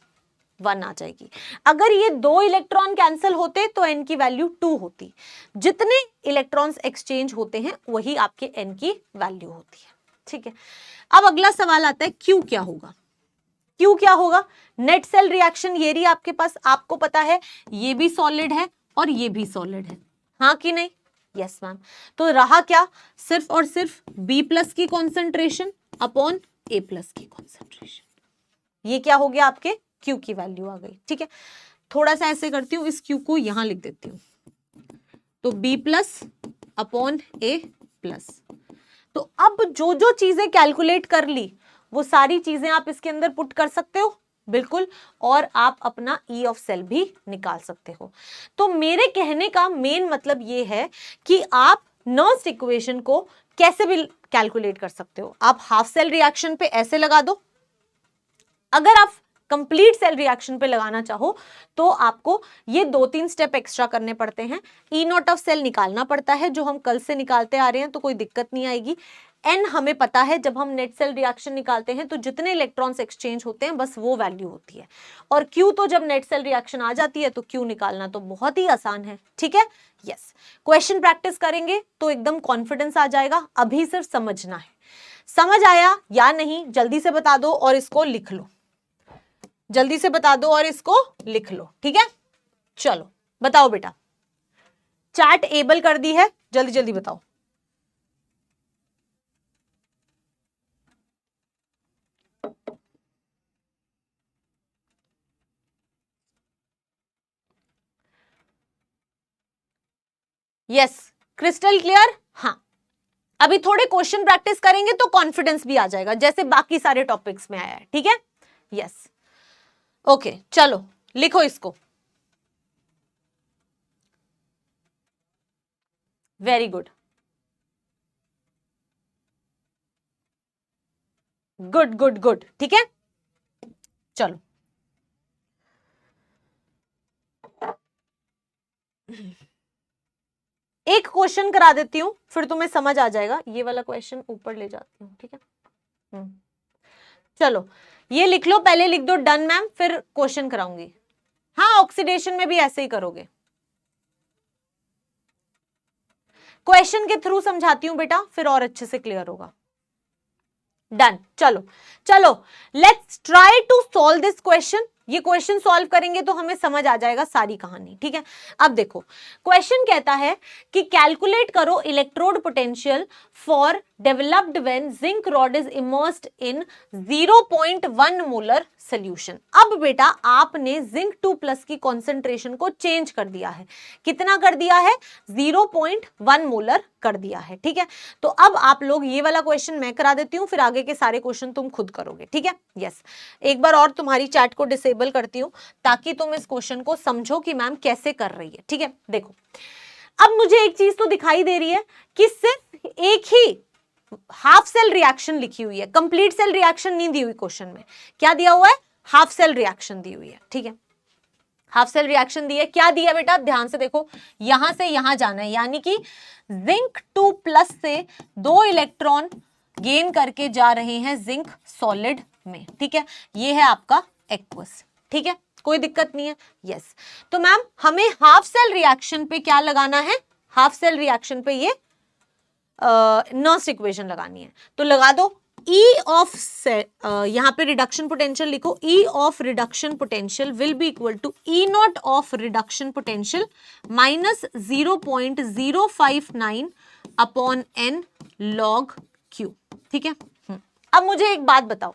1 आ जाएगी। अगर ये 2 इलेक्ट्रॉन कैंसिल होते तो n की वैल्यू 2 होती। जितने इलेक्ट्रॉन्स एक्सचेंज होते हैं वही आपके n की वैल्यू होती है, ठीक है। अब अगला सवाल आता है क्यू क्या होगा, क्यू क्या होगा? नेट सेल रिएक्शन ये रही आपके पास, आपको पता है ये भी सॉलिड है और ये भी सॉलिड है, हाँ कि नहीं? Yes ma'am. तो रहा क्या, सिर्फ और सिर्फ B प्लस की कॉन्सेंट्रेशन अपॉन A प्लस की कॉन्सेंट्रेशन, ये क्या हो गया, आपके Q की वैल्यू आ गई, ठीक है। थोड़ा सा ऐसे करती हूं, इस Q को यहां लिख देती हूं, तो B plus upon A plus. तो अब जो जो चीजें कैलकुलेट कर ली वो सारी चीजें आप इसके अंदर पुट कर सकते हो, बिल्कुल, और आप अपना E ऑफ सेल भी निकाल सकते हो। तो मेरे कहने का मेन मतलब ये है कि आप नर्स्ट इक्वेशन को कैसे भी कैलकुलेट कर सकते हो। आप हाफ सेल रिएक्शन पे ऐसे लगा दो, अगर आप कंप्लीट सेल रिएक्शन पे लगाना चाहो तो आपको ये 2-3 स्टेप एक्स्ट्रा करने पड़ते हैं। ई नॉट ऑफ सेल निकालना पड़ता है, जो हम कल से निकालते आ रहे हैं, तो कोई दिक्कत नहीं आएगी। एन हमें पता है, जब हम नेट सेल रिएक्शन निकालते हैं तो जितने इलेक्ट्रॉन्स एक्सचेंज होते हैं बस वो वैल्यू होती है। और क्यू तो जब नेट सेल रिएक्शन आ जाती है तो क्यू निकालना तो बहुत ही आसान है, ठीक है। यस, क्वेश्चन प्रैक्टिस करेंगे तो एकदम कॉन्फिडेंस आ जाएगा, अभी सिर्फ समझना है। समझ आया या नहीं जल्दी से बता दो और इसको लिख लो, जल्दी से बता दो और इसको लिख लो, ठीक है। चलो बताओ बेटा, चैट एबल कर दी है, जल्दी जल्दी बताओ। Yes, crystal clear. हाँ, अभी थोड़े क्वेश्चन प्रैक्टिस करेंगे तो कॉन्फिडेंस भी आ जाएगा, जैसे बाकी सारे टॉपिक्स में आया है, ठीक है। यस, ओके, चलो लिखो इसको। Very good, good good good, ठीक है। चलो एक क्वेश्चन करा देती हूं, फिर तुम्हें समझ आ जाएगा। ये वाला क्वेश्चन ऊपर ले जाती हूँ, ठीक है। चलो ये लिख लो, पहले लिख दो डन मैम, फिर क्वेश्चन कराऊंगी। हाँ, ऑक्सीडेशन में भी ऐसे ही करोगे। क्वेश्चन के थ्रू समझाती हूं बेटा, फिर और अच्छे से क्लियर होगा। डन, चलो चलो, let's try to solve this question. ये क्वेश्चन सॉल्व करेंगे तो हमें समझ आ जाएगा सारी कहानी, ठीक है। अब देखो, क्वेश्चन कहता है कि कैलकुलेट करो electrode potential for developed when zinc rod is immersed in 0.1 molar solution. अब बेटा आपने जिंक 2+ की कॉन्सेंट्रेशन को चेंज कर दिया है। कितना कर दिया है? 0.1 मोलर कर दिया है, ठीक है। तो अब आप लोग ये वाला क्वेश्चन मैं करा देती हूं, फिर आगे के सारे क्वेश्चन तुम खुद करोगे, ठीक है। यस, एक बार और तुम्हारी चैट को डिसेबल करती हूं ताकि तुम इस क्वेश्चन को समझो कि मैम कैसे कर रही है, ठीक है। देखो, अब मुझे एक चीज तो दिखाई दे रही है कि सिर्फ एक ही हाफ सेल रिएक्शन लिखी हुई है, कंप्लीट सेल रिएक्शन नहीं दी हुई क्वेश्चन में। क्या दिया हुआ है? हाफ सेल रिएक्शन दी हुई है, ठीक है। हाफ सेल रिएक्शन दी है, क्या दिया बेटा? ध्यान से देखो, यहां से यहां जाना है, यानी कि जिंक 2+ से 2 इलेक्ट्रॉन गेन करके जा रहे हैं जिंक सॉलिड में, ठीक है। ये है आपका एक्वस, ठीक है, कोई दिक्कत नहीं है। यस, तो मैम हमें हाफ सेल रिएक्शन पे क्या लगाना है? हाफ सेल रिएक्शन पे ये नर्स्ट इक्वेशन लगानी है, तो लगा दो। E ऑफ यहां पे रिडक्शन पोटेंशियल लिखो, E of reduction potential will be equal to E not of reduction potential minus 0.059 upon n log Q, ठीक है। अब मुझे एक बात बताओ,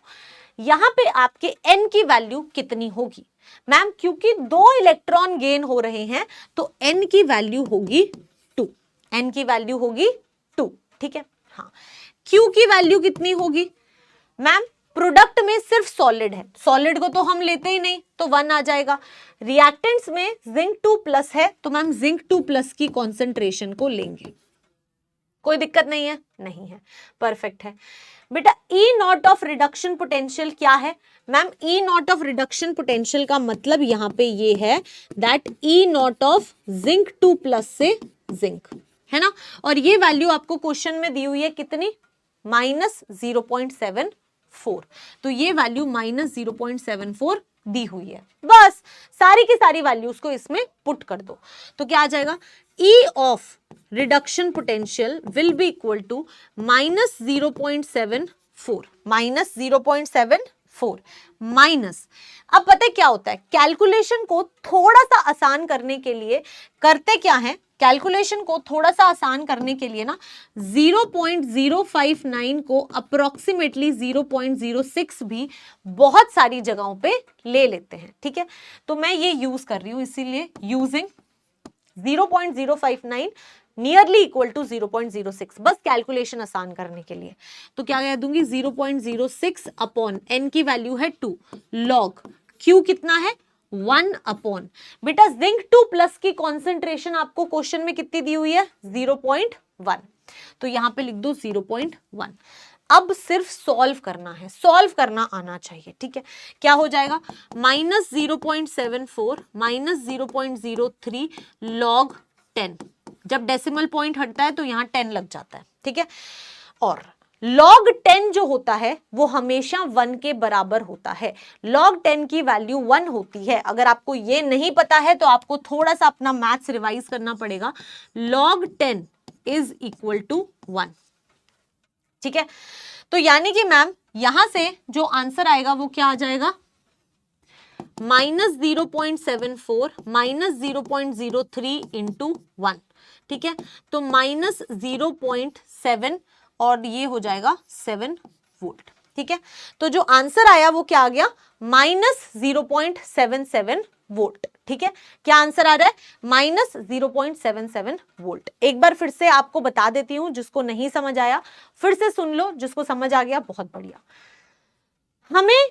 यहां पे आपके N की वैल्यू कितनी होगी? मैम क्योंकि 2 इलेक्ट्रॉन गेन हो रहे हैं तो N की वैल्यू होगी 2, N की वैल्यू होगी 2, ठीक है। हाँ, Q की वैल्यू कितनी होगी? मैम प्रोडक्ट में सिर्फ सॉलिड है, सॉलिड को तो हम लेते ही नहीं तो 1 आ जाएगा। रिएक्टेंट्स में जिंक 2+ है तो मैम जिंक 2+ की कॉन्सेंट्रेशन को लेंगे। कोई दिक्कत नहीं है? नहीं है, परफेक्ट है। बेटा ई नॉट ऑफ रिडक्शन पोटेंशियल क्या है? Ma'am E not of reduction potential का मतलब यहां पे ये है that E not of zinc 2+ से जिंक, है ना। और ये वैल्यू आपको क्वेश्चन में दी हुई है कितनी? -0.74। तो ये वैल्यू -0.74 दी हुई है। बस सारी की सारी वैल्यूज को इसमें पुट कर दो तो क्या आ जाएगा? E of reduction potential will be equal to -0.74, -0.74 minus. अब पता है क्या होता है, कैलकुलेशन को थोड़ा सा आसान करने के लिए करते क्या है, कैलकुलेशन को थोड़ा सा आसान करने के लिए ना 0.059 को अप्रोक्सीमेटली 0.06 भी बहुत सारी जगहों पे ले लेते हैं, ठीक है। तो मैं ये यूज कर रही हूं, इसीलिए यूजिंग 0.059 नियरली इक्वल टू 0.06, बस कैलकुलेशन आसान करने के लिए। तो क्या कह दूंगी? 0.06 अपॉन n की वैल्यू है 2 लॉग Q कितना है? 1 अपॉन, बेटा जिंक 2+ की कॉन्सेंट्रेशन आपको क्वेश्चन में कितनी दी हुई है? 0.1, तो यहां पे लिख दो 0.1। अब सिर्फ सॉल्व करना है, सॉल्व करना आना चाहिए, ठीक है। क्या हो जाएगा? -0.74 -0.03 लॉग 10, जब डेसिमल पॉइंट हटता है तो यहां 10 लग जाता है, ठीक है। और log 10 जो होता है वो हमेशा 1 के बराबर होता है। log 10 की वैल्यू 1 होती है। अगर आपको ये नहीं पता है तो आपको थोड़ा सा अपना मैथ्स रिवाइज करना पड़ेगा। log 10 इज इक्वल टू 1, ठीक है। तो यानी कि मैम यहां से जो आंसर आएगा वो क्या आ जाएगा? -0.74 -0.03 इंटू 1, ठीक है। तो -0.7 और ये हो जाएगा 7 वोल्ट, ठीक है। तो जो आंसर आया वो क्या आ गया? -0.77 वोल्ट, ठीक है। क्या आंसर आ रहा है? -0.77 वोल्ट। एक बार फिर से आपको बता देती हूं, जिसको नहीं समझ आया फिर से सुन लो, जिसको समझ आ गया बहुत बढ़िया। हमें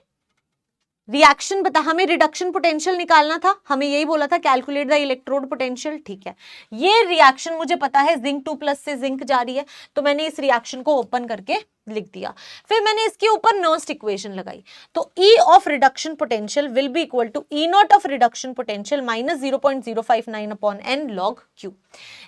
रिएक्शन बता, हमें रिडक्शन पोटेंशियल निकालना था, हमें यही बोला था कैलकुलेट द इलेक्ट्रोड पोटेंशियल, ठीक है। ये रिएक्शन मुझे पता है जिंक 2+ से जिंक जा रही है तो मैंने इस रिएक्शन को ओपन करके लिख दिया। फिर मैंने इसके ऊपर नर्स्ट इक्वेशन लगाई तो E of reduction potential will be equal to E not of reduction potential -0.059 upon n log Q।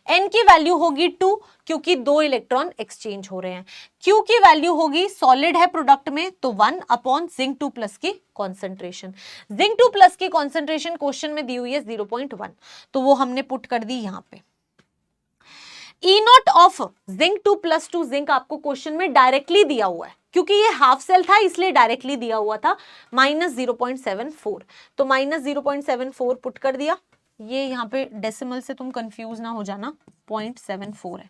n की वैल्यू होगी 2 क्योंकि 2 इलेक्ट्रॉन एक्सचेंज हो रहे हैं। Q की वैल्यू होगी, सॉलिड है प्रोडक्ट में, तो 1 अपॉन जिंक 2+ की कॉन्सेंट्रेशन। जिंक 2+ की कॉन्सेंट्रेशन क्वेश्चन में दी हुई है 0.1, तो वो हमने पुट कर दी यहां पे। E not of zinc 2+ to zinc आपको क्वेश्चन में डायरेक्टली दिया हुआ है, क्योंकि ये हाफ सेल था इसलिए डायरेक्टली दिया हुआ था -0.74, तो -0.74 पुट कर दिया। ये यहाँ पे डेसिमल से तुम कंफ्यूज ना हो जाना, 0.74 है।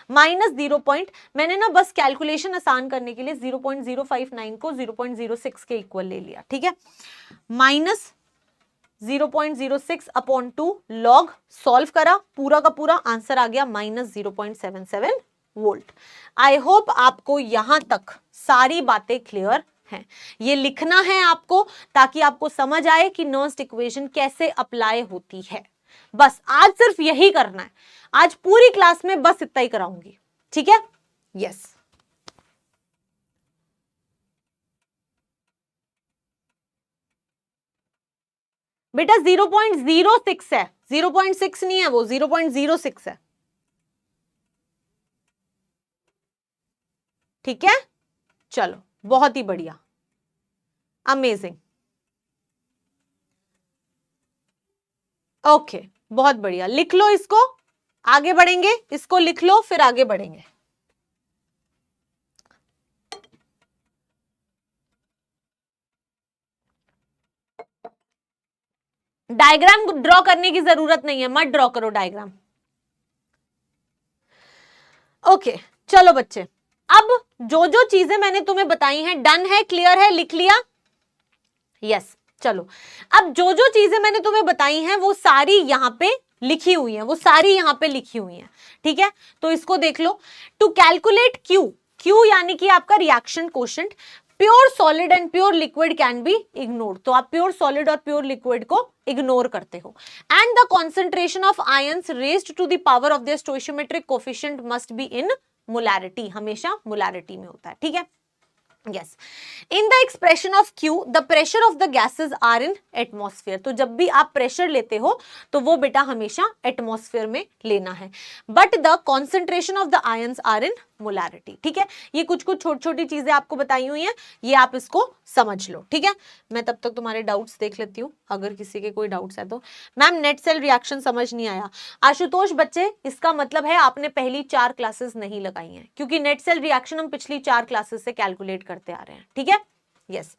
-0. मैंने ना बस कैलकुलेशन आसान करने के लिए 0.059 को 0.06 के इक्वल ले लिया, ठीक है। -0.06 अपॉन 2 लॉग, सॉल्व करा, पूरा का पूरा आंसर आ गया -0.77 वोल्ट। आई होप आपको यहां तक सारी बातें क्लियर हैं। ये लिखना है आपको ताकि आपको समझ आए कि नर्स्ट इक्वेशन कैसे अप्लाई होती है। बस आज सिर्फ यही करना है, आज पूरी क्लास में बस इतना ही कराऊंगी, ठीक है। यस बेटा 0.06 है, 0.6 नहीं है, वो 0.06 है, ठीक है। चलो बहुत ही बढ़िया, अमेजिंग, ओके बहुत बढ़िया। लिख लो इसको, आगे बढ़ेंगे, इसको लिख लो फिर आगे बढ़ेंगे। डायग्राम ड्रॉ करने की जरूरत नहीं है, मत ड्रॉ करो डायग्राम। ओके चलो बच्चे, अब जो जो चीजें मैंने तुम्हें बताई हैं, डन है, क्लियर है, लिख लिया? यस। चलो, अब जो जो चीजें मैंने तुम्हें बताई हैं वो सारी यहां पे लिखी हुई हैं, वो सारी यहां पे लिखी हुई हैं, ठीक है? तो इसको देख लो। टू कैलकुलेट क्यू, क्यू यानी कि आपका reaction quotient, pure solid and pure liquid can be ignored, तो आप प्योर सॉलिड और प्योर लिक्विड को इग्नोर करते हो। And the concentration of ions raised to the power of the stoichiometric coefficient must be in molarity, हमेशा मोलैरिटी में होता है, ठीक है? Yes. In the expression of Q, the pressure of the gases are in atmosphere. तो जब भी आप प्रेशर लेते हो तो वो बेटा हमेशा एटमॉस्फेयर में लेना है। But the concentration of the ions are in molarity, ठीक है? ये कुछ कुछ छोटी छोटी चीजें आपको बताई हुई हैं, ये आप इसको समझ लो, ठीक है? मैं तब तक तुम्हारे डाउट्स देख लेती हूँ, अगर किसी के कोई डाउट्स है तो। मैम नेट सेल रिएक्शन समझ नहीं आया। आशुतोष बच्चे, इसका मतलब है आपने पहली 4 क्लासेस नहीं लगाई हैं, क्योंकि नेट सेल रिएक्शन हम पिछली 4 क्लासेस से कैलकुलेट करते आ रहे हैं, ठीक है? यस।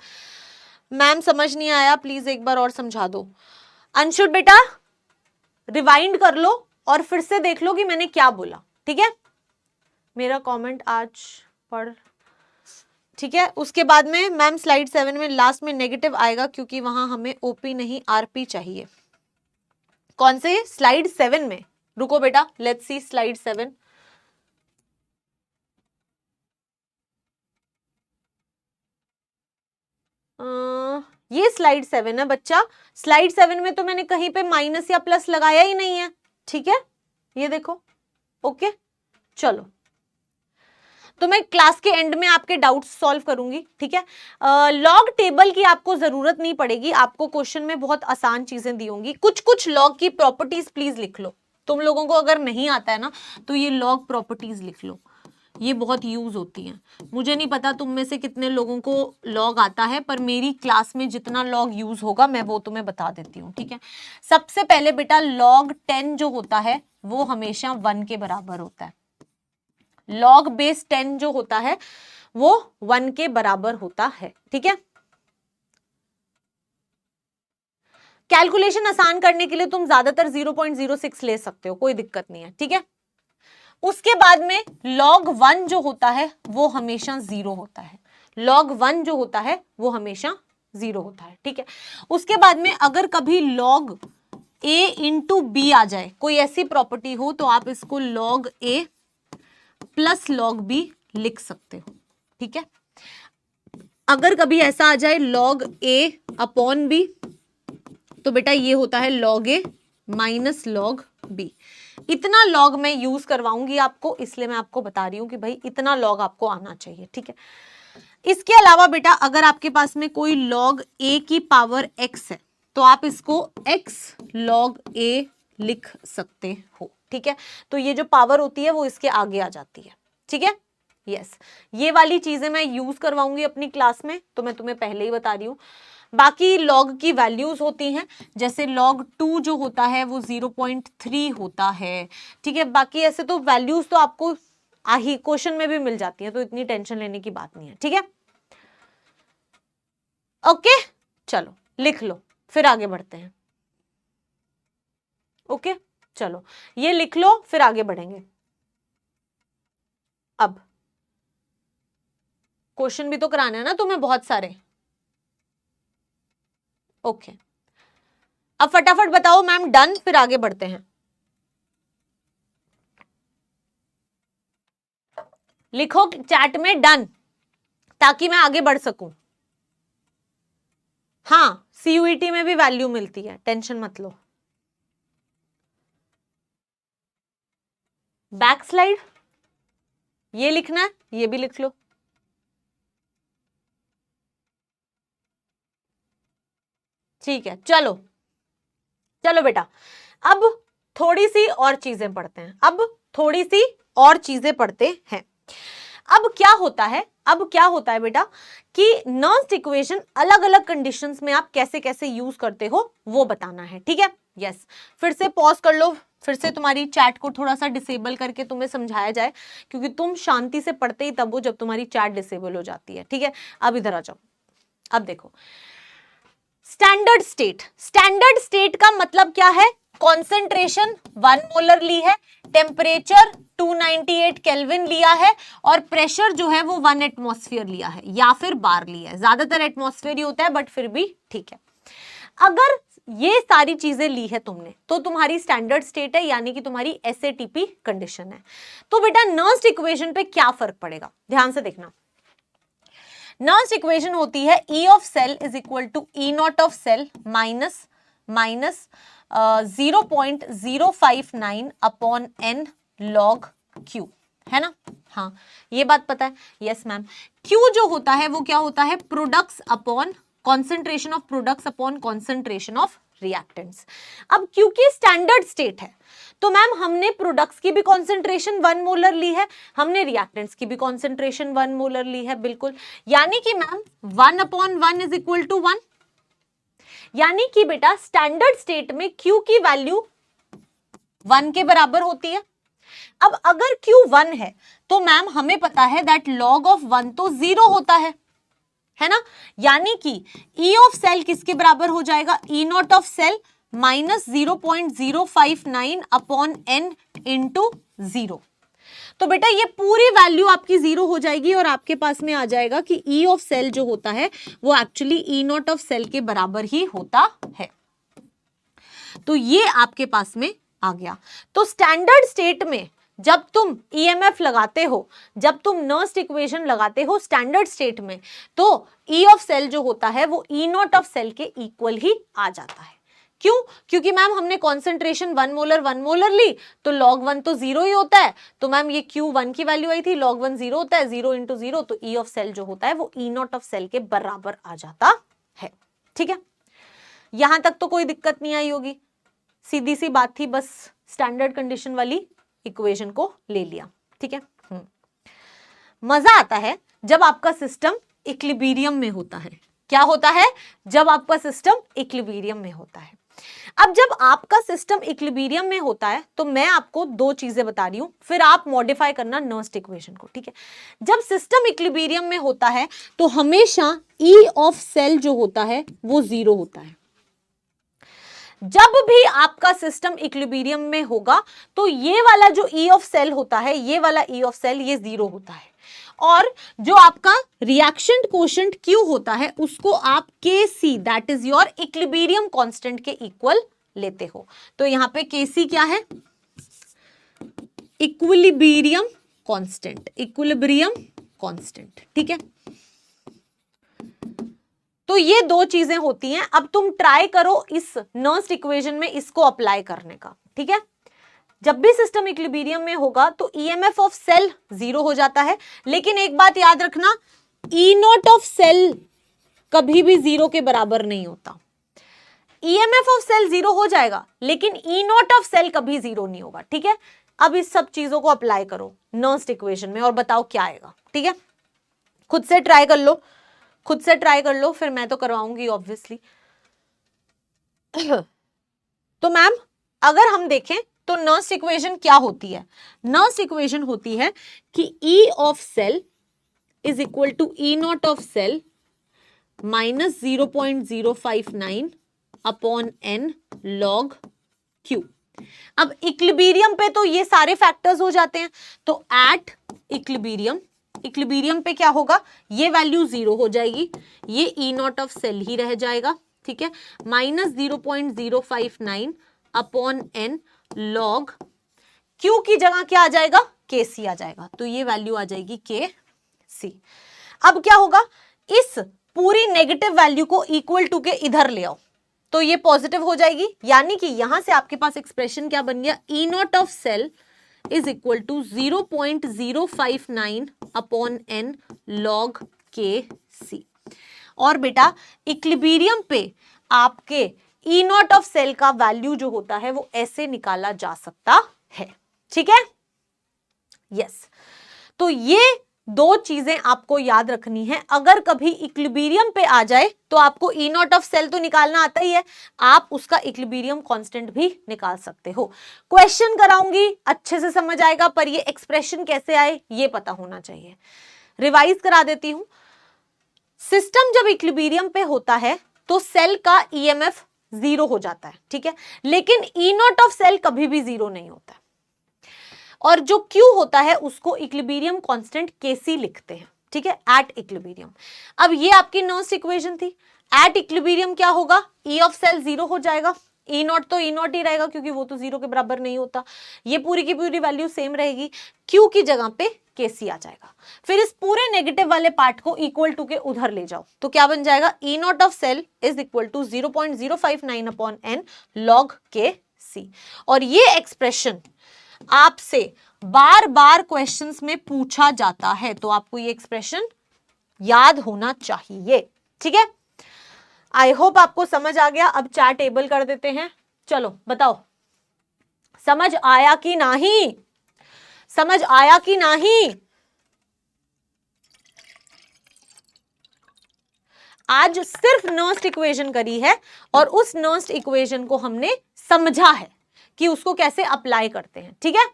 मैम समझ नहीं आया, प्लीज एक बार और समझा दो। अंशुल बेटा रिवाइंड कर लो और फिर से देख लो कि मैंने क्या बोला, ठीक है? मेरा कमेंट आज पढ़, ठीक है? उसके बाद में मैम स्लाइड 7 में लास्ट में नेगेटिव आएगा, क्योंकि वहां हमें ओपी नहीं आरपी चाहिए। कौन से स्लाइड 7 में? रुको बेटा, लेट्स सी स्लाइड 7। ये स्लाइड 7 है बच्चा। स्लाइड 7 में तो मैंने कहीं पे माइनस या प्लस लगाया ही नहीं है, ठीक है? ये देखो, ओके। चलो, तो मैं क्लास के एंड में आपके डाउट्स सॉल्व करूंगी, ठीक है? लॉग टेबल की आपको जरूरत नहीं पड़ेगी, आपको क्वेश्चन में बहुत आसान चीजें दी होंगी। कुछ कुछ लॉग की प्रॉपर्टीज प्लीज लिख लो। तुम लोगों को अगर नहीं आता है ना तो ये लॉग प्रॉपर्टीज लिख लो, ये बहुत यूज होती हैं। मुझे नहीं पता तुम में से कितने लोगों को लॉग आता है, पर मेरी क्लास में जितना लॉग यूज होगा मैं वो तुम्हें बता देती हूँ, ठीक है? सबसे पहले बेटा लॉग 10 जो होता है वो हमेशा 1 के बराबर होता है। लॉग बेस 10 जो होता है वो 1 के बराबर होता है, ठीक है? कैलकुलेशन आसान करने के लिए तुम ज्यादातर 0.06 ले सकते हो, कोई दिक्कत नहीं है, ठीक है? उसके बाद में log 1 जो होता है वो हमेशा 0 होता है। log 1 जो होता है वो हमेशा 0 होता है, ठीक है? उसके बाद में अगर कभी log a इंटू बी आ जाए, कोई ऐसी प्रॉपर्टी हो, तो आप इसको log a plus log b लिख सकते हो, ठीक है? अगर कभी ऐसा आ जाए log a अपॉन b, तो बेटा ये होता है log a minus log b। इतना लॉग मैं यूज करवाऊंगी आपको, इसलिए मैं आपको बता रही हूं कि भाई इतना लॉग आपको आना चाहिए, ठीक है? इसके अलावा बेटा अगर आपके पास में कोई log a की पावर x है तो आप इसको x log a लिख सकते हो, ठीक है? तो ये जो पावर होती है वो इसके आगे आ जाती है, ठीक है? यस, ये वाली चीजें मैं यूज करवाऊंगी अपनी क्लास में, तो मैं तुम्हें पहले ही बता रही हूँ। बाकी लॉग की वैल्यूज होती हैं, जैसे log 2 जो होता है वो 0.3 होता है, ठीक है? बाकी ऐसे तो वैल्यूज तो आपको ही क्वेश्चन में भी मिल जाती है, तो इतनी टेंशन लेने की बात नहीं है, ठीक है? ओके, चलो लिख लो, फिर आगे बढ़ते हैं। ओके, चलो ये लिख लो, फिर आगे बढ़ेंगे। अब क्वेश्चन भी तो कराने हैं ना तुम्हें बहुत सारे। ओके, अब फटाफट बताओ मैम डन, फिर आगे बढ़ते हैं। लिखो चैट में डन, ताकि मैं आगे बढ़ सकूं। हाँ, सीयूईटी में भी वैल्यू मिलती है, टेंशन मत लो। बैक स्लाइड ये लिखना है, ये भी लिख लो। ठीक है, चलो चलो बेटा, अब थोड़ी सी और चीजें पढ़ते हैं। अब थोड़ी सी और चीजें पढ़ते हैं। अब क्या होता है, अब क्या होता है बेटा कि नर्स्ट इक्वेशन अलग अलग कंडीशंस में आप कैसे कैसे यूज करते हो वो बताना है, ठीक है? यस, फिर से पॉज कर लो, फिर से तुम्हारी चैट को थोड़ा सा डिसेबल करके तुम्हें समझाया जाए, क्योंकि तुम शांति से पढ़ते ही तब हो जब तुम्हारी चैट डिसेबल हो जाती है, ठीक है? अब इधर आ जाओ। अब देखो स्टैंडर्ड स्टेट, स्टैंडर्ड स्टेट का मतलब क्या है? कॉन्सेंट्रेशन 1 मोलर ली है, टेम्परेचर 298 केल्विन लिया है और प्रेशर जो है वो 1 एटमॉस्फेयर लिया है या फिर बार लिया है, ज्यादातर एटमॉस्फेयर ही होता है बट फिर भी ठीक है। अगर ये सारी चीजें ली है तुमने तो तुम्हारी स्टैंडर्ड स्टेट है, यानी कि तुम्हारी एसएटीपी कंडीशन है। तो बेटा नर्स्ट इक्वेशन पे क्या फर्क पड़ेगा, ध्यान से देखना। नर्स्ट इक्वेशन होती है E of cell is equal to E not of cell minus 0.059 upon n log Q, है ना। हाँ ये बात पता है, यस मैम। Q जो होता है वो क्या होता है, products upon concentration of products upon concentration of reactants. अब क्योंकि स्टैंडर्ड स्टेट है तो मैम हमने प्रोडक्ट्स की भी कॉन्सेंट्रेशन 1 मोलर ली है, हमने रिएक्टेंट्स की भी कॉन्सेंट्रेशन 1 मोलर ली है, बिल्कुल। यानी कि मैम 1/1 इज इक्वल टू 1, यानी कि बेटा स्टैंडर्ड स्टेट में Q की वैल्यू 1 के बराबर होती है। अब अगर Q 1 है तो मैम हमें पता है दैट log ऑफ 1 तो 0 होता है ना, यानी कि E ऑफ सेल किसके बराबर हो जाएगा, E not of cell minus 0.059 upon n into 0। तो बेटा ये पूरी वैल्यू आपकी 0 हो जाएगी और आपके पास में आ जाएगा कि E ऑफ सेल जो होता है वो actually E not of cell के बराबर ही होता है। तो ये आपके पास में आ गया। तो स्टैंडर्ड स्टेट में जब तुम ईएमएफ लगाते हो, जब तुम नर्स्ट इक्वेशन लगाते हो स्टैंडर्ड स्टेट में, तो ई ऑफ सेल जो होता है वो ई नॉट ऑफ सेल के इक्वल ही आ जाता है। क्यों? क्योंकि मैम हमने कॉन्सेंट्रेशन 1 मोलर ली तो log 1 तो 0 ही होता है, तो मैम ये Q1 की वैल्यू आई थी, log 1 0 होता है, 0 इंटू 0, तो ई ऑफ सेल जो होता है वो ई नॉट ऑफ सेल के बराबर आ जाता है। ठीक है, यहां तक तो कोई दिक्कत नहीं आई होगी, सीधी सी बात थी, बस स्टैंडर्ड कंडीशन वाली इक्वेशन को ले लिया। ठीक है, मजा आता है जब आपका सिस्टम इक्विलिब्रियम में होता है। क्या होता है? जब आपका सिस्टम इक्विलिब्रियम में होता है। अब जब आपका सिस्टम इक्विलिब्रियम में होता है तो मैं आपको दो चीजें बता रही हूं, फिर आप मॉडिफाई करना नर्स्ट इक्वेशन को। ठीक है, जब सिस्टम इक्विलिब्रियम में होता है तो हमेशा ई ऑफ सेल जो होता है वो 0 होता है। जब भी आपका सिस्टम इक्विलिब्रियम में होगा तो ये वाला जो ई ऑफ सेल होता है, ये वाला ई ऑफ सेल ये 0 होता है, और जो आपका रिएक्शन कोशेंट Q होता है उसको आप Kc that is your equilibrium constant के इक्वल लेते हो। तो यहां पे Kc क्या है? Equilibrium constant, equilibrium constant. ठीक है, तो ये दो चीजें होती हैं। अब तुम ट्राई करो इस नर्स्ट इक्वेशन में इसको अप्लाई करने का। ठीक है, जब भी सिस्टम इक्विलिब्रियम में होगा तो ईएमएफ ऑफ सेल 0 हो जाता है, लेकिन एक बात याद रखना, ई नॉट ऑफ सेल कभी भी 0 के बराबर नहीं होता। ईएमएफ ऑफ सेल 0 हो जाएगा लेकिन ई नॉट ऑफ सेल कभी 0 नहीं होगा। ठीक है, अब इस सब चीजों को अप्लाई करो नर्स्ट इक्वेशन में और बताओ क्या आएगा। ठीक है, खुद से ट्राई कर लो, खुद से ट्राई कर लो, फिर मैं तो करवाऊंगी ऑब्वियसली। तो मैम अगर हम देखें तो नर्स्ट इक्वेशन क्या होती है? नर्स्ट इक्वेशन होती है कि E of cell is equal to E not of cell minus 0.059 upon n log Q। अब इक्विलिब्रियम पे तो ये सारे फैक्टर्स हो जाते हैं, तो एट इक्विलिब्रियम पे क्या होगा? ये वैल्यू 0 हो जाएगी, ये ई नॉट ऑफ सेल ही रह जाएगा। ठीक है, minus 0.059 upon n log Q की जगह क्या आ जाएगा? Kc आ जाएगा, तो ये वैल्यू आ जाएगी Kc। अब क्या होगा? इस पूरी नेगेटिव वैल्यू को इक्वल टू के इधर ले आओ तो ये पॉजिटिव हो जाएगी, यानी कि यहां से आपके पास एक्सप्रेशन क्या बन गया? E not of cell is equal to 0.059 upon n log Kc। और बेटा इक्विलिब्रियम पे आपके ई नॉट ऑफ सेल का वैल्यू जो होता है वो ऐसे निकाला जा सकता है। ठीक है, यस। तो ये दो चीजें आपको याद रखनी है। अगर कभी इक्विलिब्रियम पे आ जाए तो आपको ई नॉट ऑफ सेल तो निकालना आता ही है, आप उसका इक्विलिब्रियम कांस्टेंट भी निकाल सकते हो। क्वेश्चन कराऊंगी, अच्छे से समझ आएगा, पर ये एक्सप्रेशन कैसे आए ये पता होना चाहिए। रिवाइज करा देती हूं। सिस्टम जब इक्विलिब्रियम पे होता है तो सेल का ईएमएफ जीरो हो जाता है, ठीक है। लेकिन ई नॉट ऑफ सेल कभी भी जीरो नहीं होता है, और जो क्यू होता है उसको इक्विलिब्रियम कांस्टेंट केसी लिखते हैं, ठीक है, एट इक्विलिब्रियम। अब ये आपकी नर्स्ट इक्वेशन थी। एट इक्विलिब्रियम क्या होगा, ई ऑफ सेल जीरो हो जाएगा, ई नॉट तो ई नॉट ही रहेगा क्योंकि वो तो जीरो के बराबर नहीं होता, ये पूरी की पूरी वैल्यू सेम रहेगी, क्यू की जगह पे केसी आ जाएगा। फिर इस पूरे नेगेटिव वाले पार्ट को इक्वल टू के उधर ले जाओ तो क्या बन जाएगा, E not of cell is equal to 0.059 upon N log K C. और ये एक्सप्रेशन आपसे बार बार क्वेश्चंस में पूछा जाता है, तो आपको ये एक्सप्रेशन याद होना चाहिए, ठीक है। आई होप आपको समझ आ गया। अब चार टेबल कर देते हैं, चलो बताओ समझ आया कि नहीं, समझ आया कि नहीं। आज सिर्फ नर्स्ट इक्वेशन करी है और उस नर्स्ट इक्वेशन को हमने समझा है कि उसको कैसे अप्लाई करते हैं, ठीक है।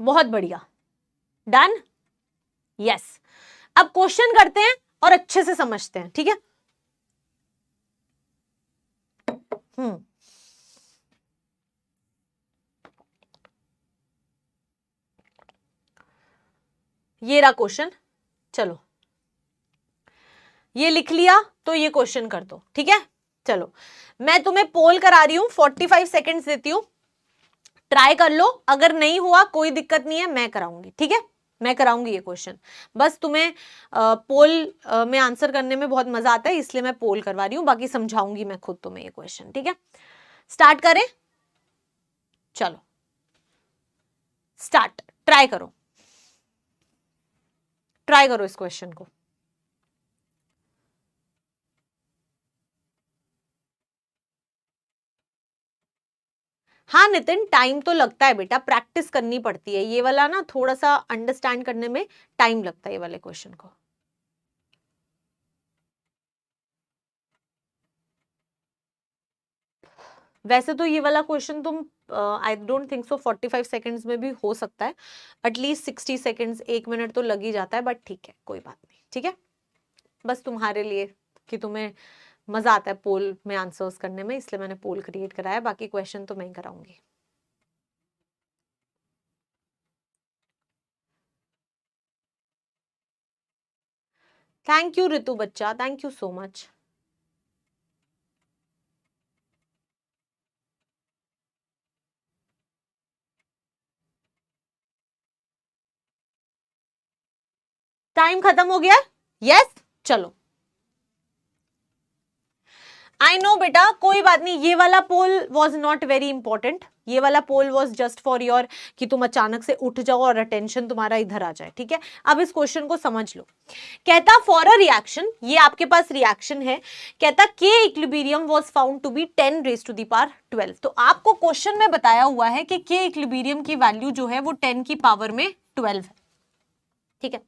बहुत बढ़िया, डन, यस। अब क्वेश्चन करते हैं और अच्छे से समझते हैं, ठीक है। ये रहा क्वेश्चन, चलो ये लिख लिया तो ये क्वेश्चन कर दो, ठीक है। चलो मैं तुम्हें पोल करा रही हूं, 45 सेकेंड्स देती हूं, ट्राई कर लो, अगर नहीं हुआ कोई दिक्कत नहीं है, मैं कराऊंगी, ठीक है, मैं कराऊंगी ये क्वेश्चन। बस तुम्हें पोल में आंसर करने में बहुत मजा आता है इसलिए मैं पोल करवा रही हूं, बाकी समझाऊंगी मैं खुद तुम्हें ये क्वेश्चन, ठीक है। स्टार्ट करें, चलो स्टार्ट, ट्राई करो, ट्राई करो इस क्वेश्चन को। हाँ नितिन, टाइम तो लगता है बेटा, प्रैक्टिस करनी पड़ती है, ये वाला ना थोड़ा सा अंडरस्टैंड करने में टाइम लगता है ये वाले क्वेश्चन को। वैसे तो ये वाला क्वेश्चन तुम I don't think so 45 seconds में भी हो सकता है, एटलीस्ट 60 सेकंड्स, 1 मिनट तो लग ही जाता है, बट ठीक है कोई बात नहीं, ठीक है। बस तुम्हारे लिए कि तुम्हें मजा आता है पोल में आंसर्स करने में, इसलिए मैंने पोल क्रिएट कराया, बाकी क्वेश्चन तो मैं ही कराऊंगी। थैंक यू रितु बच्चा, thank you so much. Time खत्म हो गया, यस चलो। आई नो बेटा, कोई बात नहीं, ये वाला पोल वॉज नॉट वेरी इंपॉर्टेंट, ये वाला पोल वॉज जस्ट फॉर योर कि तुम अचानक से उठ जाओ और अटेंशन तुम्हारा इधर आ जाए, ठीक है। अब इस क्वेश्चन को समझ लो। कहता फॉर अ रिएक्शन, ये आपके पास रिएक्शन है, कहता के equilibrium was found to be 10 raise to the power 12। तो आपको क्वेश्चन में बताया हुआ है कि के इक्विलिब्रियम की वैल्यू जो है वो 10 की पावर में 12 है, ठीक है।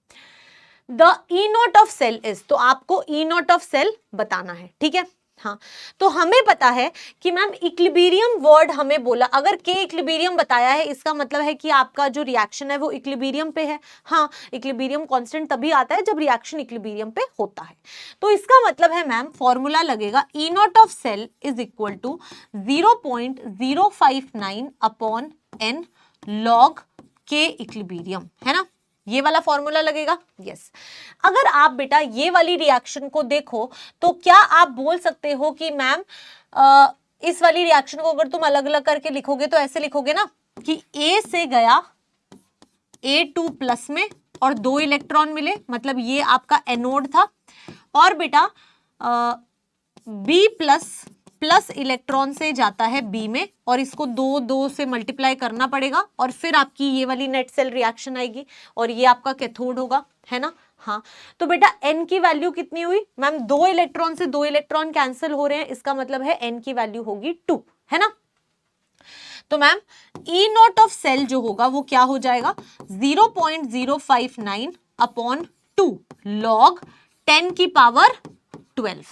The E not of cell is, तो आपको ई नॉट ऑफ सेल बताना है, ठीक है। हाँ, तो हमें पता है कि मैम इक्विलिब्रियम वर्ड हमें बोला, अगर के इक्विलिब्रियम बताया है इसका मतलब है कि आपका जो रिएक्शन है वो इक्विलिब्रियम पे है। हाँ, इक्विलिब्रियम कांस्टेंट तभी आता है जब रिएक्शन इक्विलिब्रियम पे होता है। तो इसका मतलब है मैम फॉर्मूला लगेगा E not of cell is equal to 0.059 upon N log के इक्विलिब्रियम, है ना, ये वाला फॉर्मूला लगेगा, यस। अगर आप बेटा ये वाली रिएक्शन को देखो तो क्या आप बोल सकते हो कि मैम इस वाली रिएक्शन को अगर तुम अलग अलग करके लिखोगे तो ऐसे लिखोगे ना कि A से गया A2 प्लस में और 2 इलेक्ट्रॉन मिले, मतलब ये आपका एनोड था, और बेटा B प्लस इलेक्ट्रॉन से जाता है B में और इसको 2 से मल्टीप्लाई करना पड़ेगा और फिर आपकी ये वाली नेट सेल रिएक्शन आएगी और ये आपका कैथोड होगा, है ना। हाँ, तो बेटा N की वैल्यू कितनी हुई मैम, 2 इलेक्ट्रॉन से 2 इलेक्ट्रॉन कैंसिल हो रहे हैं, इसका मतलब है N की वैल्यू होगी 2, है ना। तो ma'am E not of cell जो होगा वो क्या हो जाएगा, 0.059 अपॉन 2 लॉग 10 की पावर 12।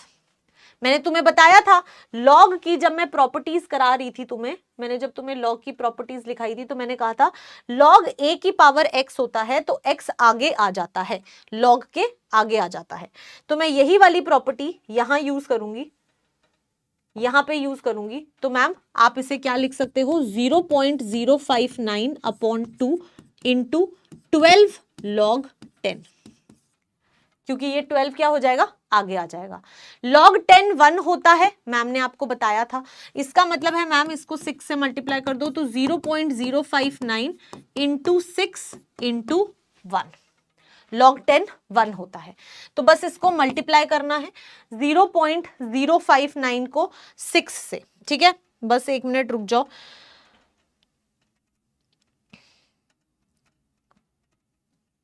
मैंने तुम्हें बताया था लॉग की, जब मैं प्रॉपर्टीज करा रही थी तुम्हें, मैंने जब तुम्हें लॉग की प्रॉपर्टीज लिखाई थी तो मैंने कहा था लॉग ए की पावर एक्स होता है तो एक्स आगे आ जाता है, लॉग के आगे आ जाता है। तो मैं यही वाली प्रॉपर्टी यहां यूज करूंगी, यहां पे यूज करूंगी। तो मैम आप इसे क्या लिख सकते हो, 0.059 अपॉन 2 इंटू 12 लॉग 10, क्योंकि ये 12 क्या हो जाएगा, आगे आ जाएगा। log 10 1 होता है, मैम ने आपको बताया था। इसका मतलब है मैम इसको 6 से मल्टीप्लाई कर दो तो 0.059 इंटू 6 इंटू 1, log 10 1 होता है। तो बस इसको मल्टीप्लाई करना है 0.059 को 6 से, ठीक है। बस एक मिनट रुक जाओ,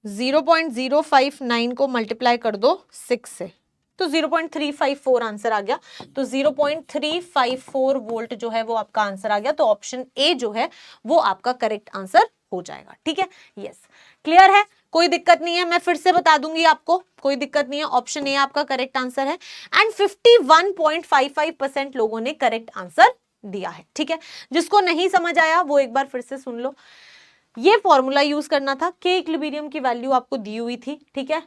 जीरो 0.059 को मल्टीप्लाई कर दो 6 से तो 0.354 आंसर आ गया। तो 0.354 वोल्ट जो है वो आपका आंसर आ गया। तो ऑप्शन ए जो है वो आपका करेक्ट आंसर हो जाएगा, ठीक है। यस, क्लियर है, कोई दिक्कत नहीं है, मैं फिर से बता दूंगी आपको, कोई दिक्कत नहीं है। ऑप्शन ए आपका करेक्ट आंसर है एंड 51.55% लोगों ने करेक्ट आंसर दिया है, ठीक है। जिसको नहीं समझ आया वो एक बार फिर से सुन लो। ये फॉर्मूला यूज करना था, के इक्विलिब्रियम की वैल्यू आपको दी हुई थी, ठीक है।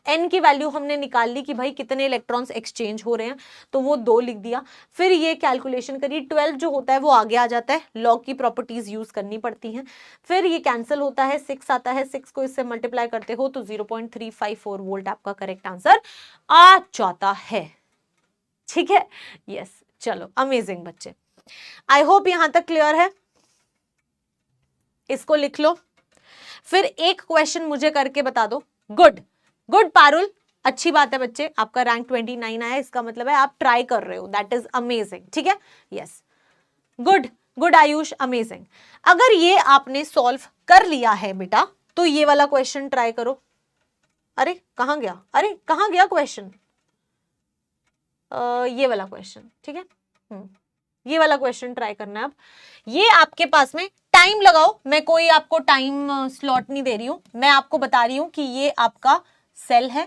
एन की वैल्यू हमने निकाल ली कि भाई कितने इलेक्ट्रॉन्स एक्सचेंज हो रहे हैं, तो वो 2 लिख दिया। फिर ये कैलकुलेशन करी, 12 जो होता है वो आगे आ जाता है, लॉग की प्रॉपर्टीज यूज करनी पड़ती हैं। फिर ये कैंसिल होता है, 6 आता है, 6 को इससे मल्टीप्लाई करते हो तो 0.354 वोल्ट आपका करेक्ट आंसर आ जाता है, ठीक है। यस, चलो अमेजिंग बच्चे, आई होप यहां तक क्लियर है। इसको लिख लो, फिर एक क्वेश्चन मुझे करके बता दो। गुड गुड पारुल, अच्छी बात है बच्चे, आपका रैंक 29 आया, इसका मतलब है आप ट्राई कर रहे हो, दैट इज अमेजिंग, ठीक है। Yes, good good Ayush, amazing. अगर ये आपने सॉल्व कर लिया है बेटा तो ये वाला क्वेश्चन ट्राई करो। अरे कहां गया, अरे कहां गया क्वेश्चन, ये वाला क्वेश्चन, ठीक है। ये वाला क्वेश्चन ट्राई करना है। अब ये आपके पास में टाइम लगाओ, मैं कोई आपको टाइम स्लॉट नहीं दे रही हूं, मैं आपको बता रही हूं कि ये आपका सेल है,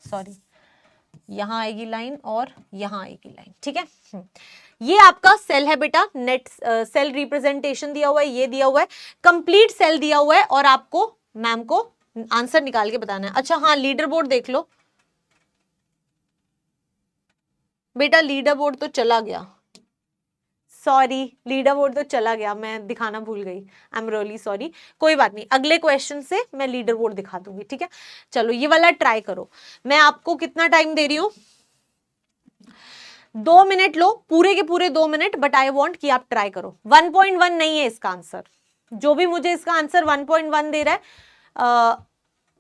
सॉरी यहां आएगी लाइन और यहां आएगी लाइन, ठीक है। ये आपका सेल है बेटा, नेट सेल रिप्रेजेंटेशन दिया हुआ है, ये दिया हुआ है, कंप्लीट सेल दिया हुआ है और आपको मैम को आंसर निकाल के बताना है। अच्छा हाँ, लीडर बोर्ड देख लो बेटा, लीडर बोर्ड तो चला गया, सॉरी लीडर बोर्ड तो चला गया, मैं दिखाना भूल गई, आई एम रियली सॉरी। कोई बात नहीं, अगले क्वेश्चन से मैं लीडर बोर्ड दिखा दूंगी, ठीक है। चलो ये वाला ट्राई करो, मैं आपको कितना टाइम दे रही हूं, 2 मिनट लो, पूरे के पूरे 2 मिनट, बट आई वॉन्ट कि आप ट्राई करो। 1.1 नहीं है इसका आंसर, जो भी मुझे इसका आंसर 1.1 दे रहा है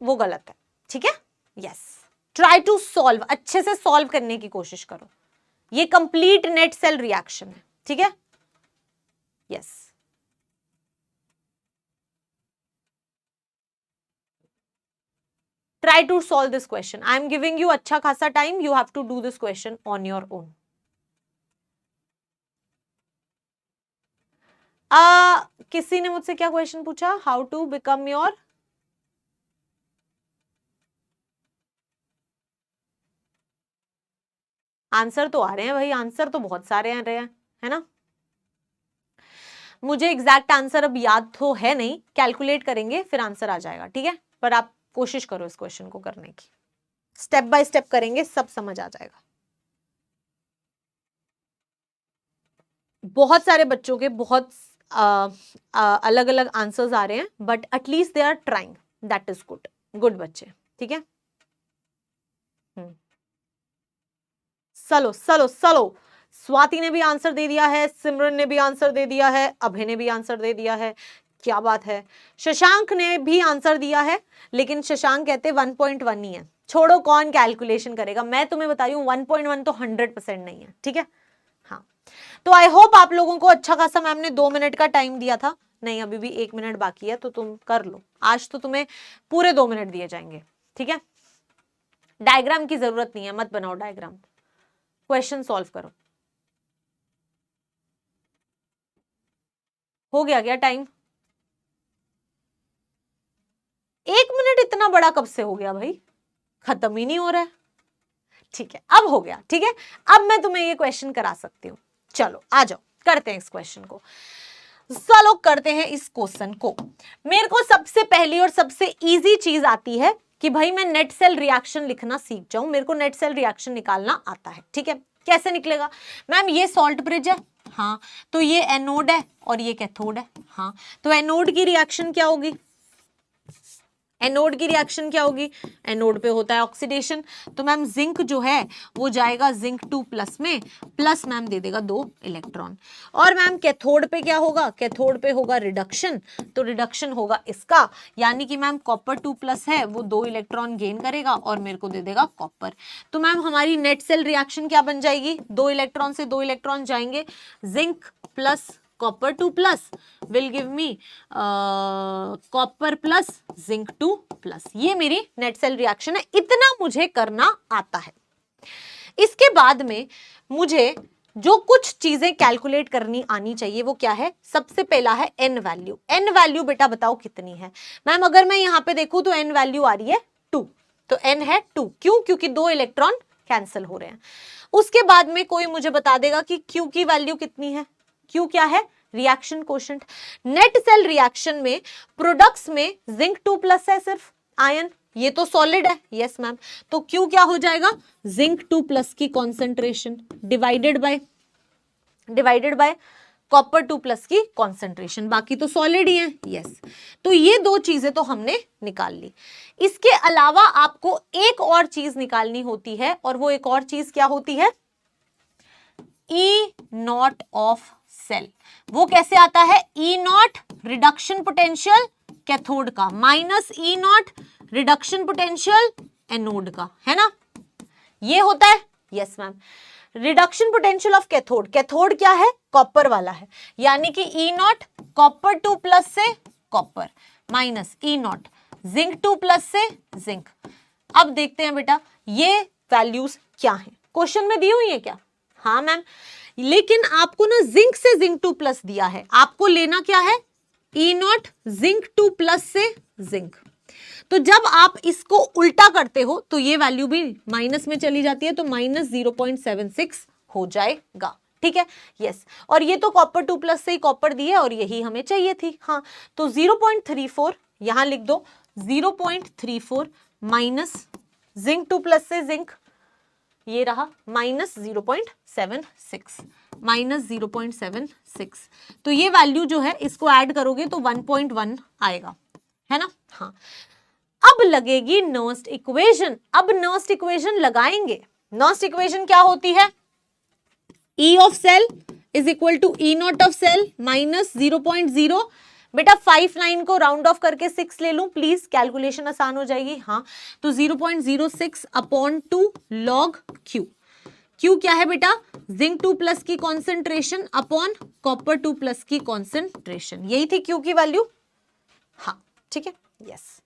वो गलत है, ठीक है। यस, ट्राई टू सॉल्व, अच्छे से सॉल्व करने की कोशिश करो, ये कंप्लीट नेट सेल रिएक्शन है, ठीक है। Yes, try to solve this question. I am giving you अच्छा खासा time, you have to do this question on your own. किसी ने मुझसे क्या क्वेश्चन पूछा, how to become your, answer तो आ रहे हैं भाई, आंसर तो बहुत सारे आ रहे हैं, है ना। मुझे एग्जैक्ट आंसर अब याद तो है नहीं, कैलकुलेट करेंगे फिर आंसर आ जाएगा, ठीक है। पर आप कोशिश करो इस क्वेश्चन को करने की, स्टेप बाय स्टेप करेंगे, सब समझ आ जाएगा। बहुत सारे बच्चों के बहुत अलग अलग आंसर्स आ रहे हैं, but at least they are trying, that is good, good बच्चे, ठीक है। चलो चलो चलो, स्वाति ने भी आंसर दे दिया है, सिमरन ने भी आंसर दे दिया है, अभय ने भी आंसर दे दिया है, क्या बात है। शशांक ने भी आंसर दिया है, लेकिन शशांक कहते 1.1 ही है, छोड़ो कौन कैलकुलेशन करेगा, मैं तुम्हें बता रही हूँ 1.1 तो 100% नहीं है, ठीक है। हाँ, तो आई होप आप लोगों को अच्छा खासा, मैम ने 2 मिनट का टाइम दिया था, नहीं अभी भी 1 मिनट बाकी है, तो तुम कर लो, आज तो तुम्हें पूरे 2 मिनट दिए जाएंगे, ठीक है। डायग्राम की जरूरत नहीं है, मत बनाओ डायग्राम, क्वेश्चन सॉल्व करो। हो गया क्या टाइम, 1 मिनट इतना बड़ा कब से हो गया भाई, खत्म ही नहीं हो रहा है। ठीक है, अब हो गया। ठीक है, अब मैं तुम्हें ये क्वेश्चन करा सकती हूँ। चलो आ जाओ, करते हैं इस क्वेश्चन को। चलो करते हैं इस क्वेश्चन को। मेरे को सबसे पहली और सबसे इजी चीज आती है कि भाई मैं नेट सेल रिएक्शन लिखना सीख जाऊं, मेरे को नेट सेल रिएक्शन निकालना आता है। ठीक है, कैसे निकलेगा मैम? ये सॉल्ट ब्रिज है, हाँ, तो ये एनोड है और ये कैथोड है, हाँ, तो एनोड की रिएक्शन क्या होगी? एनोड की रिएक्शन क्या होगी? एनोड पे होता है ऑक्सीडेशन, तो मैम जिंक जो है वो जाएगा जिंक 2 प्लस में, प्लस मैम दे देगा 2 इलेक्ट्रॉन। और मैम कैथोड पे क्या होगा? कैथोड पे होगा रिडक्शन, तो रिडक्शन होगा इसका, यानी कि मैम कॉपर 2 प्लस है वो 2 इलेक्ट्रॉन गेन करेगा और मेरे को दे देगा कॉपर। तो मैम हमारी नेट सेल रिएक्शन क्या बन जाएगी? 2 इलेक्ट्रॉन से 2 इलेक्ट्रॉन जाएंगे, zinc plus copper 2 plus will give me copper plus zinc 2 plus. ये मेरी नेट सेल रिएक्शन है, इतना मुझे करना आता है। इसके बाद में मुझे जो कुछ चीजें कैलकुलेट करनी आनी चाहिए वो क्या है? सबसे पहला है एन वैल्यू। एन वैल्यू बेटा बताओ कितनी है? मैम अगर मैं यहां पे देखूं तो एन वैल्यू आ रही है 2, तो एन है 2। क्यों? क्योंकि 2 इलेक्ट्रॉन कैंसिल हो रहे हैं। उसके बाद में कोई मुझे बता देगा कि क्यू की वैल्यू कितनी है? क्यू क्या है? Reaction quotient. Net cell reaction में प्रोडक्ट्स में जिंक 2 प्लस है सिर्फ, आयन, ये तो सॉलिड है, यस मैम, तो क्यू क्या हो जाएगा? जिंक 2 प्लस की concentration divided by copper 2 plus की कॉन्सेंट्रेशन, बाकी तो सॉलिड ही है, यस। तो ये दो चीजें तो हमने निकाल ली। इसके अलावा आपको एक और चीज निकालनी होती है, और वो एक और चीज क्या होती है? E not of cell. वो कैसे आता है? E not reduction potential cathode का minus E not reduction potential anode का, है ना? ये होता है, yes ma'am. Reduction potential of cathode, cathode क्या है? कॉपर वाला है, यानी कि ई नॉट कॉपर 2 प्लस से copper minus E not zinc 2 plus से जिंक। अब देखते हैं बेटा ये वैल्यूज क्या है, क्वेश्चन में दी हुई है क्या? हाँ मैम, लेकिन आपको ना जिंक से जिंक 2 प्लस दिया है, आपको लेना क्या है? ई नॉट जिंक 2 प्लस से जिंक। तो जब आप इसको उल्टा करते हो तो ये वैल्यू भी माइनस में चली जाती है, तो माइनस 0.76 हो जाएगा। ठीक है, यस। और ये तो कॉपर 2 प्लस से ही कॉपर दी है और यही हमें चाहिए थी, हाँ, तो 0.34 यहां लिख दो, 0.34 माइनस जिंक 2 प्लस से जिंक, ये रहा माइनस 0.76, माइनस 0.76। तो ये वैल्यू जो है इसको ऐड करोगे तो 1.1 आएगा, है ना? हाँ, अब लगेगी नर्स्ट इक्वेशन। अब नर्स्ट इक्वेशन लगाएंगे। नर्स्ट इक्वेशन क्या होती है? E of cell is equal to E not of cell minus 0.0। बेटा 59 को राउंड ऑफ करके 6 ले लूं प्लीज, कैलकुलेशन आसान हो जाएगी। हाँ, तो 0.06 अपॉन 2 लॉग क्यू। क्यू क्या है बेटा? जिंक 2 प्लस की कॉन्सेंट्रेशन अपॉन कॉपर 2 प्लस की कॉन्सेंट्रेशन, यही थी क्यू की वैल्यू। हाँ ठीक है, yes.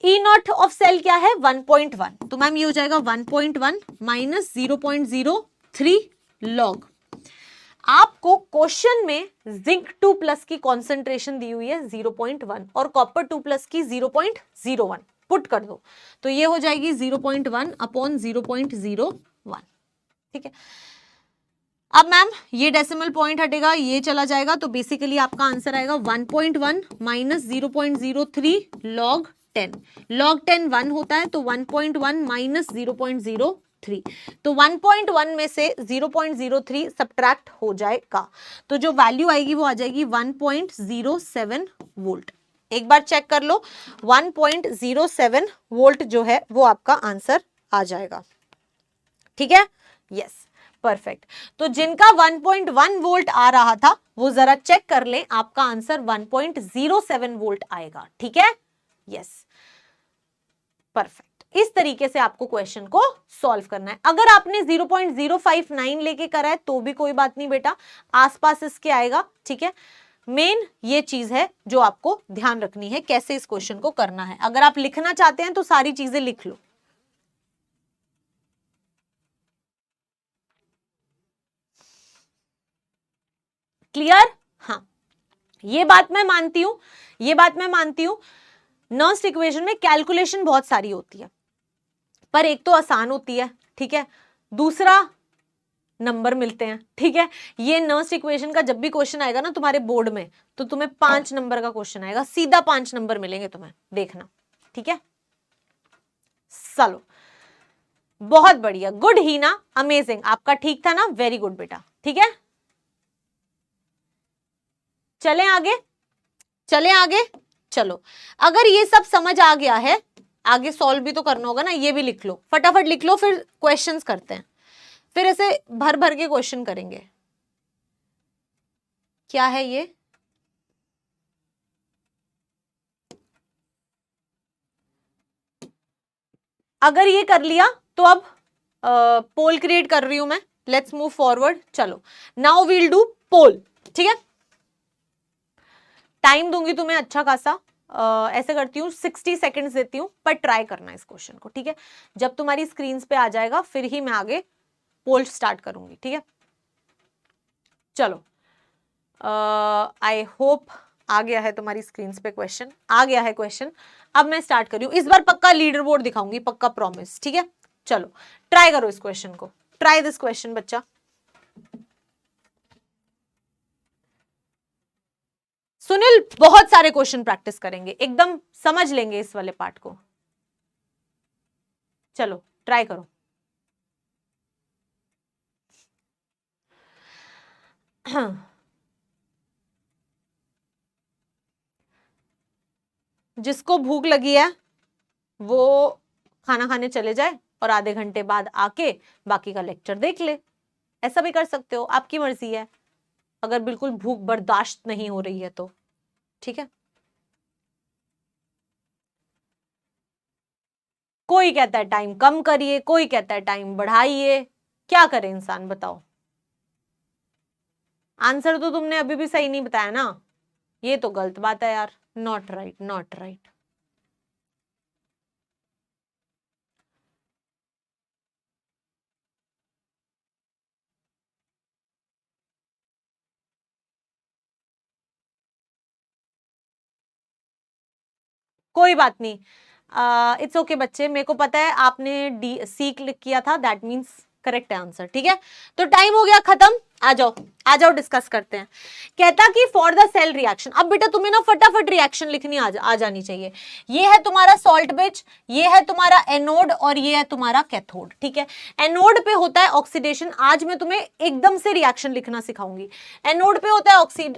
E not of cell क्या है? 1.1, तो मैम ये हो जाएगा 1.1 माइनस 0.03 लॉग। आपको क्वेश्चन में जिंक 2 प्लस की कॉन्सेंट्रेशन दी हुई है 0.1 और कॉपर 2 प्लस की 0.01, पुट कर दो तो ये हो जाएगी 0.1 अपॉन 0.01। ठीक है, अब मैम ये डेसिमल पॉइंट हटेगा, ये चला जाएगा, तो बेसिकली आपका आंसर आएगा 1.1 माइनस 0.03 लॉग 10। लॉग 10 1 होता है, तो 1.1 माइनस 0.03, तो 1.1 में से 0.03 सब्ट्रैक्ट हो जाएगा, तो जो वैल्यू आएगी वो आ जाएगी 1.07 वोल्ट। एक बार चेक कर लो, 1.07 वोल्ट जो है वो आपका आंसर आ जाएगा। ठीक है, यस, परफेक्ट। तो जिनका 1.1 वोल्ट आ रहा था वो जरा चेक कर लें, आपका आंसर 1.07 वोल्ट आएगा। ठीक है, यस, परफेक्ट। इस तरीके से आपको क्वेश्चन को सॉल्व करना है। अगर आपने 0.059 लेके करा है तो भी कोई बात नहीं बेटा, आसपास इसके आएगा। ठीक है, मेन ये चीज है जो आपको ध्यान रखनी है, कैसे इस क्वेश्चन को करना है। अगर आप लिखना चाहते हैं तो सारी चीजें लिख लो। क्लियर? हाँ, ये बात मैं मानती हूं, ये बात मैं मानती हूं। नर्स्ट इक्वेशन में कैलकुलेशन बहुत सारी होती है, पर एक तो आसान होती है। ठीक है, दूसरा नंबर मिलते हैं, ठीक है। ये नर्स्ट इक्वेशन का जब भी क्वेश्चन आएगा ना तुम्हारे बोर्ड में, तो तुम्हें 5 नंबर का क्वेश्चन आएगा, सीधा 5 नंबर मिलेंगे तुम्हें, देखना, ठीक है। चलो, बहुत बढ़िया, गुड ही ना, अमेजिंग, आपका ठीक था ना, वेरी गुड बेटा, ठीक है। चलें आगे, चलें आगे, चलो। अगर ये सब समझ आ गया है, आगे सॉल्व भी तो करना होगा ना, ये भी लिख लो, फटाफट लिख लो, फिर क्वेश्चंस करते हैं, फिर ऐसे भर भर के क्वेश्चन करेंगे। क्या है ये? अगर ये कर लिया तो अब पोल क्रिएट कर रही हूं मैं, लेट्स मूव फॉरवर्ड। चलो, नाउ वील डू पोल, ठीक है। टाइम दूंगी तुम्हें अच्छा खासा, ऐसे करती हूँ 60 सेकंड्स देती हूँ, पर ट्राई करना इस क्वेश्चन को, ठीक है। जब तुम्हारी स्क्रीन पे आ जाएगा फिर ही मैं आगे पोल स्टार्ट करूंगी, ठीक है। चलो, आई होप आ गया है तुम्हारी स्क्रीन पे क्वेश्चन, आ गया है क्वेश्चन। अब मैं स्टार्ट कर रही हूँ, इस बार पक्का लीडर बोर्ड दिखाऊंगी, पक्का प्रॉमिस, ठीक है। चलो, ट्राई करो इस क्वेश्चन को, ट्राई दिस क्वेश्चन बच्चा। सुनील, बहुत सारे क्वेश्चन प्रैक्टिस करेंगे, एकदम समझ लेंगे इस वाले पार्ट को। चलो, ट्राई करो। जिसको भूख लगी है वो खाना खाने चले जाए और आधे घंटे बाद आके बाकी का लेक्चर देख ले, ऐसा भी कर सकते हो, आपकी मर्जी है, अगर बिल्कुल भूख बर्दाश्त नहीं हो रही है तो, ठीक है। कोई कहता है टाइम कम करिए, कोई कहता है टाइम बढ़ाइए, क्या करे इंसान, बताओ। आंसर तो तुमने अभी भी सही नहीं बताया ना, ये तो गलत बात है यार, नॉट राइट, नॉट राइट। कोई बात नहीं, इट्स ओके बच्चे, मेरे को पता है आपने डी सी क्लिक किया था, दैट मीन्स करेक्ट आंसर, ठीक है। तो टाइम हो गया खत्म, आ जाओ, आ जाओ, डिस्कस करते हैं। कहता कि फॉर द सेल रिएक्शन, अब बेटा तुम्हें ना फटाफट रिएक्शन लिखनी आ जानी चाहिए। ये है तुम्हारा सॉल्ट बेच, ये है तुम्हारा एनोड और ये है तुम्हारा कैथोड, ठीक है। एनोड पे होता है ऑक्सीडेशन, आज मैं तुम्हें एकदम से रिएक्शन लिखना सिखाऊंगी। एनोड पे होता है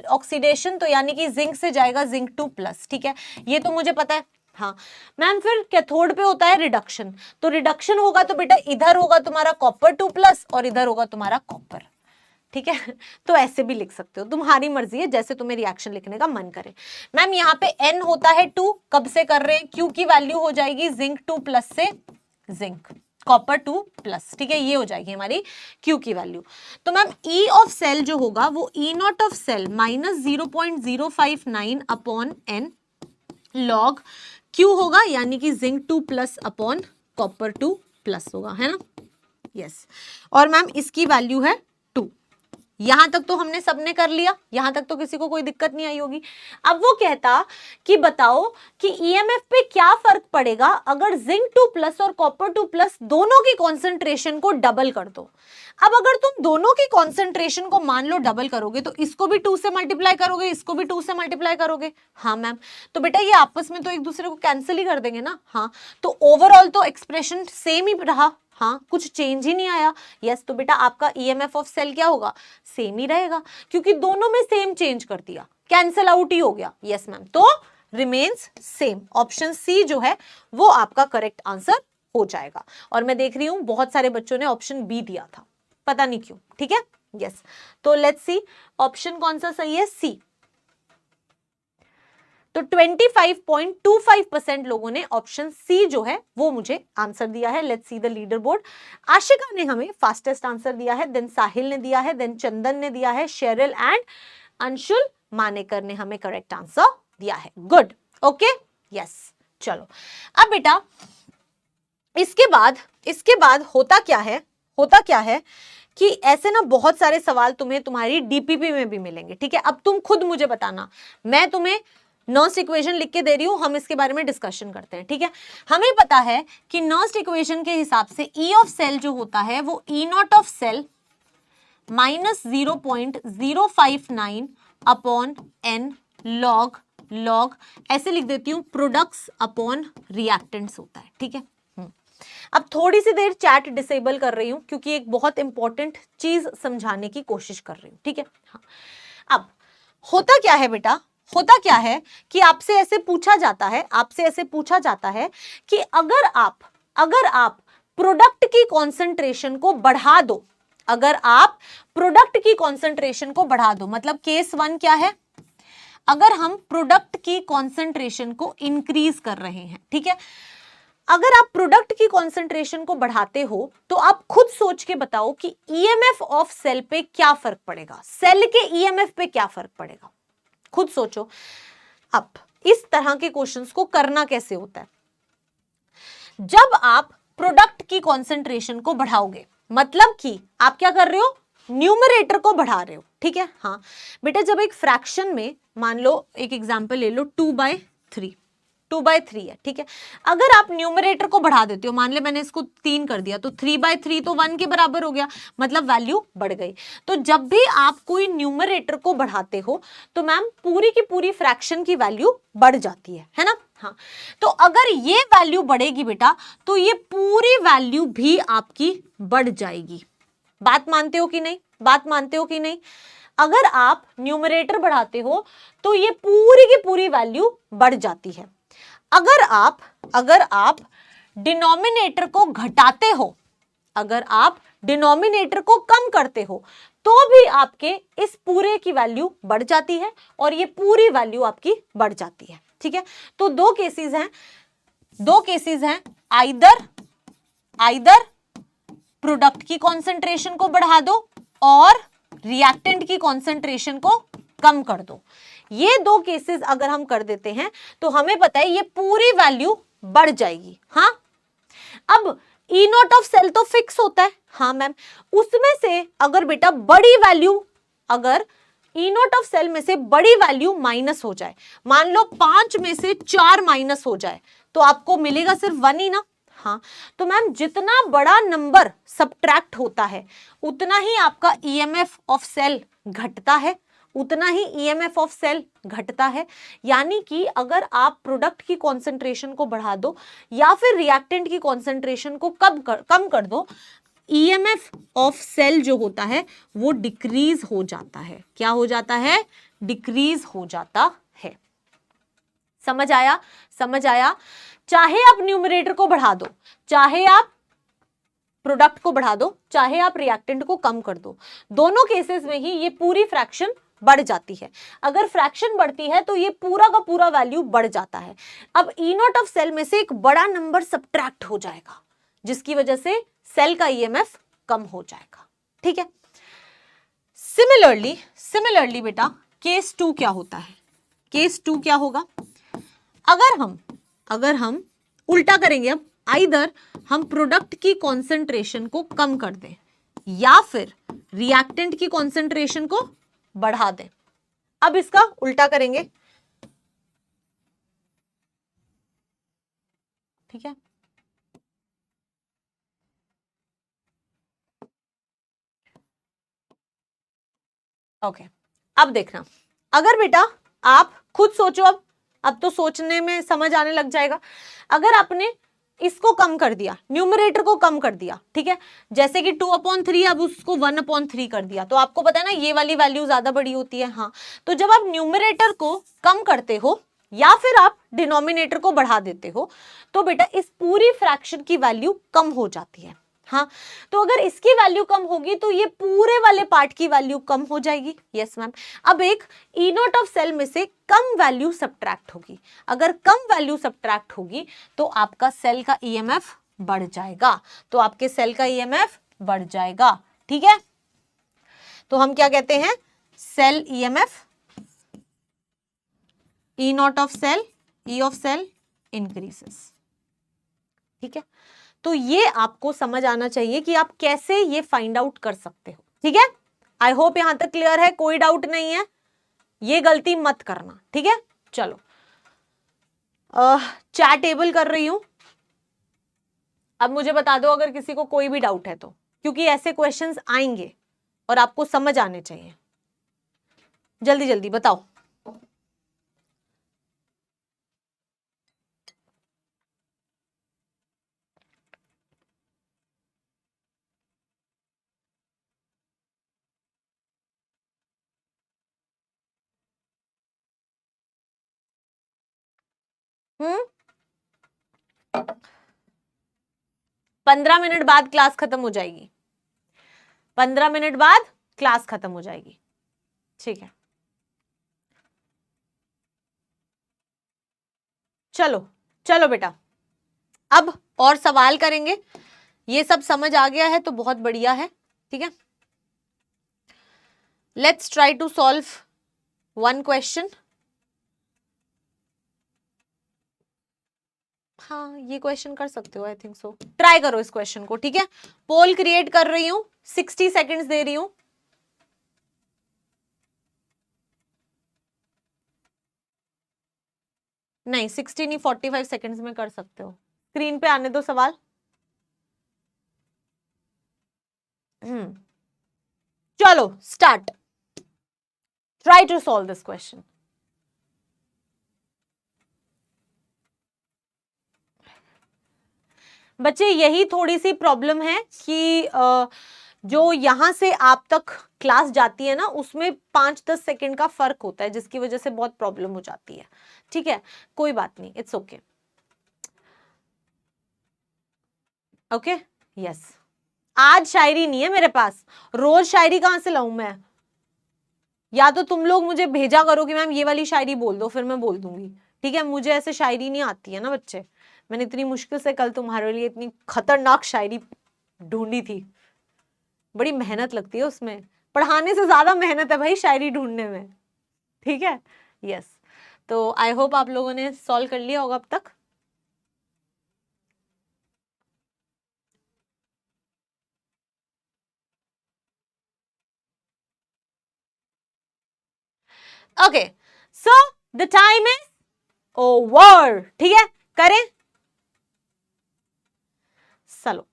ऑक्सीडेशन, तो यानी कि जिंक से जाएगा जिंक 2+, ठीक है, ये तो मुझे पता है। हाँ मैम, फिर कैथोड पे होता है रिडक्शन, तो रिडक्शन होगा तो बेटा इधर होगा तुम्हारा कॉपर 2+ और इधर होगा तुम्हारा कॉपर, ठीक है। तो ऐसे भी लिख सकते हो, तुम्हारी मर्जी है, जैसे तुम्हें रिएक्शन लिखने का मन करे। मैम यहाँ पे N होता है 2, कब से कर रहे हैं, Q की वैल्यू हो जाएगी जिंक 2+ से जिंक कॉपर 2+, ठीक है, ये हो जाएगी हमारी Q की वैल्यू। तो मैम E ऑफ सेल जो होगा वो E not of cell -0.059 upon N log Q होगा, यानी कि जिंक 2+ अपॉन कॉपर 2+ होगा, है ना, यस। और मैम इसकी वैल्यू है 2। यहां तक तो हमने सबने कर लिया, यहां तक तो किसी को कोई दिक्कत नहीं आई होगी। अब वो कहता कि बताओ कि ईएमएफ पे क्या फर्क पड़ेगा अगर जिंक 2+ और कॉपर 2+ दोनों की कॉन्सेंट्रेशन को डबल कर दो। अब अगर तुम दोनों की कॉन्सेंट्रेशन को मान लो डबल करोगे तो इसको भी 2 से मल्टीप्लाई करोगे, इसको भी 2 से मल्टीप्लाई करोगे। हाँ मैम, तो बेटा ये आपस में तो एक दूसरे को कैंसिल ही कर देंगे ना। हाँ, तो ओवरऑल तो एक्सप्रेशन सेम ही रहा, हाँ कुछ चेंज ही नहीं आया। यस, तो बेटा आपका ईएमएफ ऑफ सेल क्या होगा, सेम ही रहेगा, क्योंकि दोनों में सेम चेंज कर दिया, कैंसिल आउट ही हो गया। यस मैम, तो रिमेन्स सेम, ऑप्शन सी जो है वो आपका करेक्ट आंसर हो जाएगा। और मैं देख रही हूं बहुत सारे बच्चों ने ऑप्शन बी दिया था, पता नहीं क्यों, ठीक है। यस, तो लेट्स सी ऑप्शन कौन सा सही है, सी। तो 25.25% लोगों ने ऑप्शन सी जो है वो मुझे आंसर दिया है। Let's see the leader board. Ashika ने हमें फास्टेस्ट आंसर दिया है, देन साहिल ने दिया है, देन चंदन ने दिया है, शेरिल एंड अंशुल मानेकर ने हमें करेक्ट आंसर दिया है। Good, okay, yes. चलो अब बेटा इसके बाद होता क्या है कि ऐसे ना बहुत सारे सवाल तुम्हें तुम्हारी डीपीपी में भी मिलेंगे, ठीक है। अब तुम खुद मुझे बताना, मैं तुम्हें नर्स्ट इक्वेशन लिख के दे रही हूं, हम इसके बारे में डिस्कशन करते हैं, ठीक है। हमें पता है कि नर्स्ट इक्वेशन के हिसाब से ई ऑफ सेल जो होता है वो E not of cell minus 0.059 upon N log ऐसे लिख देती हूं प्रोडक्ट्स अपॉन रिएक्टेंट्स होता है, ठीक है। अब थोड़ी सी देर चैट डिसेबल कर रही हूं क्योंकि एक बहुत इंपॉर्टेंट चीज समझाने की कोशिश कर रही हूं, ठीक है। हाँ, अब होता क्या है बेटा, होता क्या है कि आपसे ऐसे पूछा जाता है कि अगर आप प्रोडक्ट की कॉन्सेंट्रेशन को बढ़ा दो, अगर आप प्रोडक्ट की कॉन्सेंट्रेशन को बढ़ा दो, मतलब केस 1 क्या है, अगर हम प्रोडक्ट की कॉन्सेंट्रेशन को इंक्रीज कर रहे हैं, ठीक है। अगर आप प्रोडक्ट की कॉन्सेंट्रेशन को बढ़ाते हो तो आप खुद सोच के बताओ कि ईएमएफ ऑफ सेल पे क्या फर्क पड़ेगा, सेल के ईएमएफ पे क्या फर्क पड़ेगा, खुद सोचो। अब इस तरह के क्वेश्चंस को करना कैसे होता है, जब आप प्रोडक्ट की कॉन्सेंट्रेशन को बढ़ाओगे, मतलब कि आप क्या कर रहे हो, न्यूमरेटर को बढ़ा रहे हो, ठीक है। हाँ बेटा, जब एक फ्रैक्शन में मान लो, एक एग्जांपल ले लो, 2/3 है, ठीक है। अगर आप न्यूमरेटर को बढ़ा देते हो, मान ले मैंने इसको 3 कर दिया, तो 3/3 तो 1 के बराबर हो गया, मतलब वैल्यू बढ़ गई। तो जब भी आप कोई न्यूमरेटर को बढ़ाते हो तो मैम पूरी की पूरी फ्रैक्शन की वैल्यू बढ़ जाती है ना। हाँ, तो अगर ये वैल्यू बढ़ेगी बेटा तो ये पूरी वैल्यू भी आपकी बढ़ जाएगी। बात मानते हो कि नहीं, बात मानते हो कि नहीं। अगर आप न्यूमरेटर बढ़ाते हो तो ये पूरी की पूरी वैल्यू बढ़ जाती है। अगर आप डिनोमिनेटर को घटाते हो, अगर आप डिनोमिनेटर को कम करते हो तो भी आपके इस पूरे की वैल्यू बढ़ जाती है और ये पूरी वैल्यू आपकी बढ़ जाती है, ठीक है। तो दो केसेस हैं, आइदर प्रोडक्ट की कॉन्सेंट्रेशन को बढ़ा दो और रिएक्टेंट की कॉन्सेंट्रेशन को कम कर दो। ये दो केसेस अगर हम कर देते हैं तो हमें पता है ये पूरी वैल्यू बढ़ जाएगी। हाँ, अब ई नॉट ऑफ सेल तो फिक्स होता है, हाँ मैम, उसमें से अगर बेटा बड़ी वैल्यू, अगर ई नॉट ऑफ सेल में से बड़ी वैल्यू माइनस हो जाए, मान लो 5 में से 4 माइनस हो जाए, तो आपको मिलेगा सिर्फ 1 ही ना। हाँ, तो मैम जितना बड़ा नंबर सबट्रैक्ट होता है उतना ही आपका ईएमएफ ऑफ सेल घटता है, उतना ही ईएमएफ ऑफ सेल घटता है। यानी कि अगर आप प्रोडक्ट की कॉन्सेंट्रेशन को बढ़ा दो या फिर रिएक्टेंट की कॉन्सेंट्रेशन को कम कर दो, ईएमएफ ऑफ सेल जो होता है वो डिक्रीज हो जाता है। क्या हो जाता है, डिक्रीज हो जाता है। समझ आया, समझ आया। चाहे आप न्यूमरेटर को बढ़ा दो, चाहे आप प्रोडक्ट को बढ़ा दो, चाहे आप रिएक्टेंट को कम कर दो, दोनों केसेस में ही ये पूरी फ्रैक्शन बढ़ जाती है। अगर फ्रैक्शन बढ़ती है तो ये पूरा का पूरा वैल्यू बढ़ जाता है। अब ई नॉट ऑफ सेल में से एक बड़ा नंबर सबट्रैक्ट हो जाएगा जिसकी वजह से सेल का ईएमएफ कम हो जाएगा, ठीक है। सिमिलरली बेटा केस 2 क्या होता है, केस 2 क्या होगा, अगर हम उल्टा करेंगे, अब आइदर हम प्रोडक्ट की कॉन्सेंट्रेशन को कम कर दें या फिर रिएक्टेंट की कॉन्सेंट्रेशन को बढ़ा दें। अब इसका उल्टा करेंगे, ठीक है। ओके, अब देखना, अगर बेटा आप खुद सोचो, अब तो सोचने में समझ आने लग जाएगा। अगर आपने इसको कम कर दिया, न्यूमरेटर को कम कर दिया, ठीक है, जैसे कि 2/3, अब उसको 1/3 कर दिया, तो आपको पता है ना ये वाली वैल्यू ज्यादा बड़ी होती है। हाँ, तो जब आप न्यूमरेटर को कम करते हो या फिर आप डिनोमिनेटर को बढ़ा देते हो तो बेटा इस पूरी फ्रैक्शन की वैल्यू कम हो जाती है। हाँ, तो अगर इसकी वैल्यू कम होगी तो ये पूरे वाले पार्ट की वैल्यू कम हो जाएगी। Yes ma'am. अब एक ई नॉट ऑफ सेल में से कम वैल्यू सबट्रैक्ट होगी, अगर कम वैल्यू सबट्रैक्ट होगी तो आपका सेल का ईएमएफ बढ़ जाएगा, तो आपके सेल का ईएमएफ बढ़ जाएगा, ठीक है। तो हम क्या कहते हैं, cell EMF, E not of cell, E of cell increases, ठीक है। तो ये आपको समझ आना चाहिए कि आप कैसे ये फाइंड आउट कर सकते हो, ठीक है। आई होप यहां तक क्लियर है, कोई डाउट नहीं है, ये गलती मत करना, ठीक है। चलो चैट टेबल कर रही हूं। अब मुझे बता दो अगर किसी को कोई भी डाउट है तो, क्योंकि ऐसे क्वेश्चंस आएंगे और आपको समझ आने चाहिए। जल्दी जल्दी बताओ। हम्म 15 मिनट बाद क्लास खत्म हो जाएगी। 15 मिनट बाद क्लास खत्म हो जाएगी, ठीक है। चलो चलो बेटा, अब और सवाल करेंगे। ये सब समझ आ गया है तो बहुत बढ़िया है, ठीक है। Let's try to solve one question. हाँ, ये क्वेश्चन कर सकते हो, आई थिंक सो। ट्राई करो इस क्वेश्चन को, ठीक है। पोल क्रिएट कर रही हूं, 60 सेकेंड्स दे रही हूं। नहीं 60 नहीं, 45 सेकेंड्स में कर सकते हो। स्क्रीन पे आने दो सवाल। चलो start. Try to solve this question. बच्चे यही थोड़ी सी प्रॉब्लम है कि जो यहां से आप तक क्लास जाती है ना, उसमें 5-10 सेकेंड का फर्क होता है, जिसकी वजह से बहुत प्रॉब्लम हो जाती है, ठीक है। कोई बात नहीं, इट्स ओके। ओके यस, आज शायरी नहीं है मेरे पास। रोज शायरी कहां से लाऊं मैं? या तो तुम लोग मुझे भेजा करो कि मैम ये वाली शायरी बोल दो, फिर मैं बोल दूंगी, ठीक है। मुझे ऐसे शायरी नहीं आती है ना बच्चे। मैंने इतनी मुश्किल से कल तुम्हारे लिए इतनी खतरनाक शायरी ढूंढी थी। बड़ी मेहनत लगती है उसमें, पढ़ाने से ज्यादा मेहनत है भाई शायरी ढूंढने में, ठीक है। यस, तो आई होप आप लोगों ने सॉल्व कर लिया होगा अब तक। Okay, so the time is over, ठीक है। करें, चलो।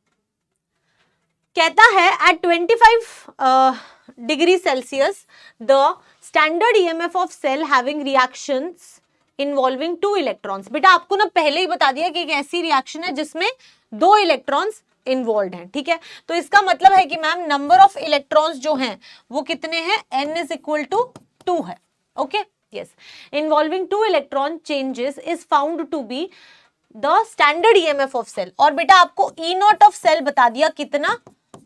कहता है at 25 degree Celsius the standard EMF of cell having reactions involving 2 electrons. बेटा आपको ना पहले ही बता दिया कि एक ऐसी रिएक्शन है जिसमें 2 इलेक्ट्रॉन्स इन्वॉल्व हैं, ठीक है। तो इसका मतलब है कि मैम नंबर ऑफ इलेक्ट्रॉन्स जो हैं वो कितने हैं? n इज इक्वल टू 2 है, okay yes. Involving 2 electron changes is found to be the standard EMF of cell. और बेटा आपको ई नॉट ऑफ सेल बता दिया कितना?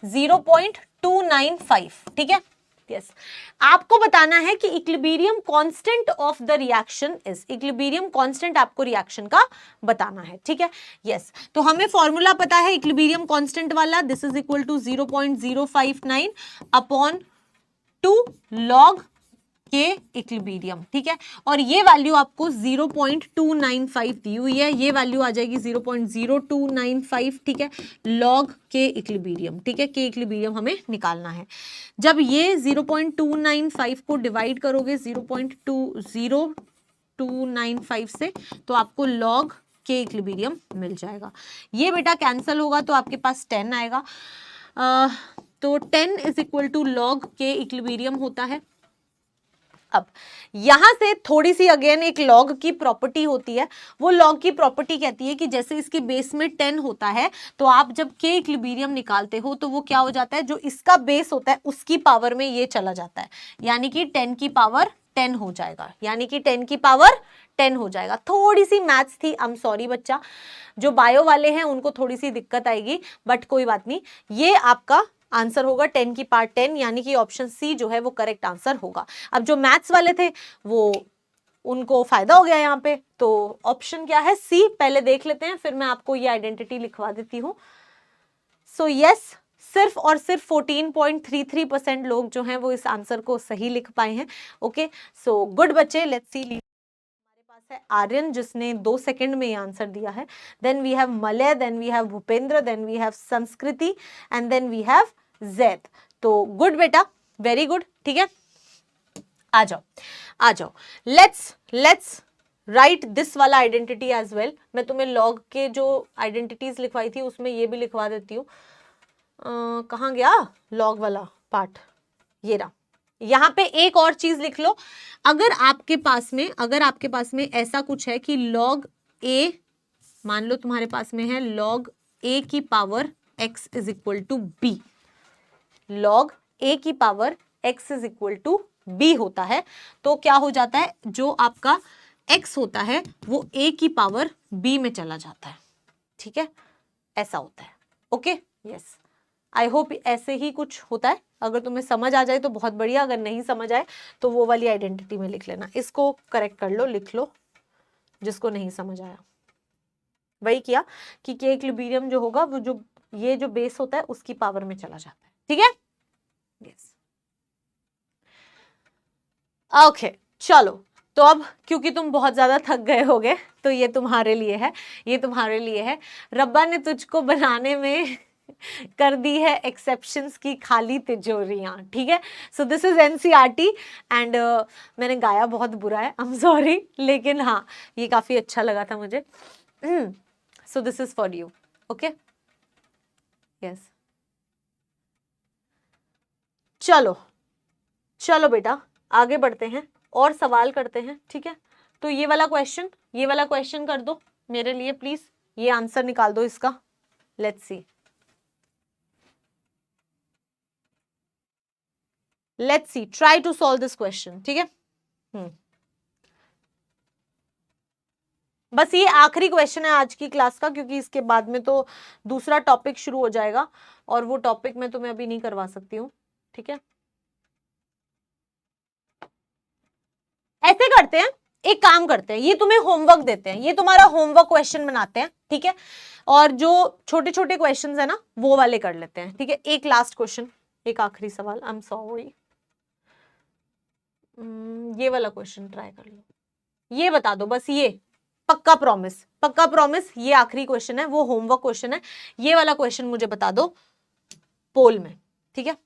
0.295, ठीक है यस। आपको बताना है कि equilibrium constant of the reaction is, equilibrium constant आपको रिएक्शन का बताना है, ठीक है यस। तो हमें फॉर्मूला पता है इक्विलिब्रियम कांस्टेंट वाला, this is equal to 0.059 upon 2 log के इक्विलिब्रियम, ठीक है। और ये वैल्यू आपको 0.295 दी हुई है, ये वैल्यू आ जाएगी 0.0295, ठीक है, लॉग के इक्विलिब्रियम, ठीक है। के इक्विलिब्रियम हमें निकालना है। जब ये 0.295 को डिवाइड करोगे 0.20295 से, तो आपको लॉग के इक्विलिब्रियम मिल जाएगा। ये बेटा कैंसिल होगा तो आपके पास 10 आएगा। तो 10 इज इक्वल टू लॉग के इक्विलिब्रियम होता है। अब यहां से थोड़ी सी अगेन एक लॉग की प्रॉपर्टी होती है। वो लॉग की प्रॉपर्टी कहती है कि जैसे इसके बेस में 10 होता है, तो आप जब के इक्विलिब्रियम निकालते हो तो वो क्या हो जाता है, जो इसका बेस होता है उसकी पावर में ये चला जाता है, यानी कि 10 की पावर 10 हो जाएगा, यानी कि 10 की पावर 10 हो जाएगा। थोड़ी सी मैथ्स थी, आई एम सॉरी बच्चा, जो बायो वाले हैं उनको थोड़ी सी दिक्कत आएगी, बट कोई बात नहीं। ये आपका आंसर होगा 10 की पावर 10, यानी कि ऑप्शन सी जो है वो करेक्ट आंसर होगा। अब जो मैथ्स वाले थे वो उनको फायदा हो गया यहाँ पे, तो ऑप्शन क्या है? सी। पहले देख लेते हैं, फिर मैं आपको ये आइडेंटिटी लिखवा देती हूँ। सो यस, सिर्फ और सिर्फ 14.33% लोग जो हैं वो इस आंसर को सही लिख पाए हैं। ओके सो गुड बच्चे, लेट्स सी। हमारे पास है आर्यन जिसने 2 सेकंड में ये आंसर दिया है। Then we have Malay, then we have Bhupendra, then we have Sanskriti and then we have Zaid. तो गुड बेटा, वेरी गुड, ठीक है। आ जाओ आ जाओ, लेट्स राइट दिस वाला आइडेंटिटी एज वेल। मैं तुम्हें लॉग के जो आइडेंटिटीज लिखवाई थी उसमें ये भी लिखवा देती हूँ। कहाँ गया लॉग वाला पार्ट, ये रहा। यहाँ पे एक और चीज लिख लो, अगर आपके पास में ऐसा कुछ है कि log a, मान लो तुम्हारे पास में है log a की power x is equal to b, log a की power x is equal to b होता है, तो क्या हो जाता है, जो आपका x होता है वो a की पावर b में चला जाता है। ठीक है, ऐसा होता है। ओके, यस, आई होप ऐसे ही कुछ होता है। अगर तुम्हें समझ आ जाए तो बहुत बढ़िया, अगर नहीं समझ आए तो वो वाली आइडेंटिटी में लिख लेना। इसको करेक्ट कर लो, लिख लो जिसको नहीं समझ आया। वही किया कि के इक्विलिब्रियम जो होगा वो जो ये जो बेस होता है उसकी पावर में चला जाता है। ठीक है, यस, ओके। चलो, तो अब क्योंकि तुम बहुत ज्यादा थक गए होगे तो ये तुम्हारे लिए है, ये तुम्हारे लिए है। रब्बा ने तुझको बनाने में कर दी है एक्सेप्शंस की खाली तिजोरियां। ठीक है, so this is NCERT and मैंने गाया बहुत बुरा है, आई एम सॉरी, लेकिन हाँ ये काफी अच्छा लगा था मुझे। So this is for you. Okay, yes, चलो चलो बेटा आगे बढ़ते हैं और सवाल करते हैं। ठीक है, तो ये वाला क्वेश्चन कर दो मेरे लिए प्लीज, ये आंसर निकाल दो इसका। Let's see, try to solve this question. ठीक है, बस ये आखिरी क्वेश्चन है आज की क्लास का, क्योंकि इसके बाद में तो दूसरा टॉपिक शुरू हो जाएगा और वो टॉपिक मैं तुम्हें अभी नहीं करवा सकती हूँ। ठीक है, ऐसे करते हैं, एक काम करते हैं, ये तुम्हें होमवर्क देते हैं, ये तुम्हारा होमवर्क क्वेश्चन बनाते हैं। ठीक है, और जो छोटे छोटे क्वेश्चंस है ना वो वाले कर लेते हैं। ठीक है, एक लास्ट क्वेश्चन, एक आखिरी सवाल, आई एम सॉरी, ये वाला क्वेश्चन ट्राई कर लो। ये बता दो बस, ये पक्का प्रॉमिस, ये आखिरी क्वेश्चन है, वो होमवर्क क्वेश्चन है। ये वाला क्वेश्चन मुझे बता दो पोल में। ठीक है,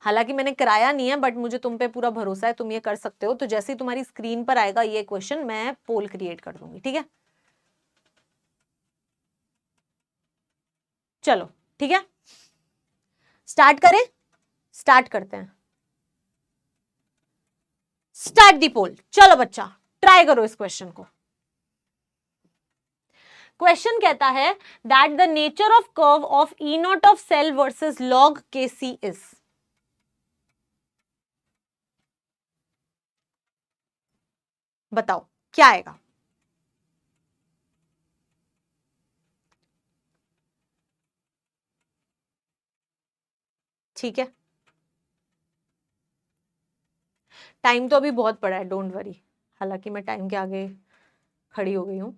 हालांकि मैंने कराया नहीं है बट मुझे तुम पे पूरा भरोसा है, तुम ये कर सकते हो। तो जैसे ही तुम्हारी स्क्रीन पर आएगा ये क्वेश्चन, मैं पोल क्रिएट कर दूंगी। ठीक है, चलो ठीक है, स्टार्ट करते हैं, स्टार्ट दी पोल। चलो बच्चा ट्राई करो इस क्वेश्चन को। क्वेश्चन कहता है that the nature of curve of E not of cell versus log K C is. बताओ क्या आएगा। ठीक है, टाइम तो अभी बहुत पड़ा है, डोंट वरी, हालांकि मैं टाइम के आगे खड़ी हो गई हूं।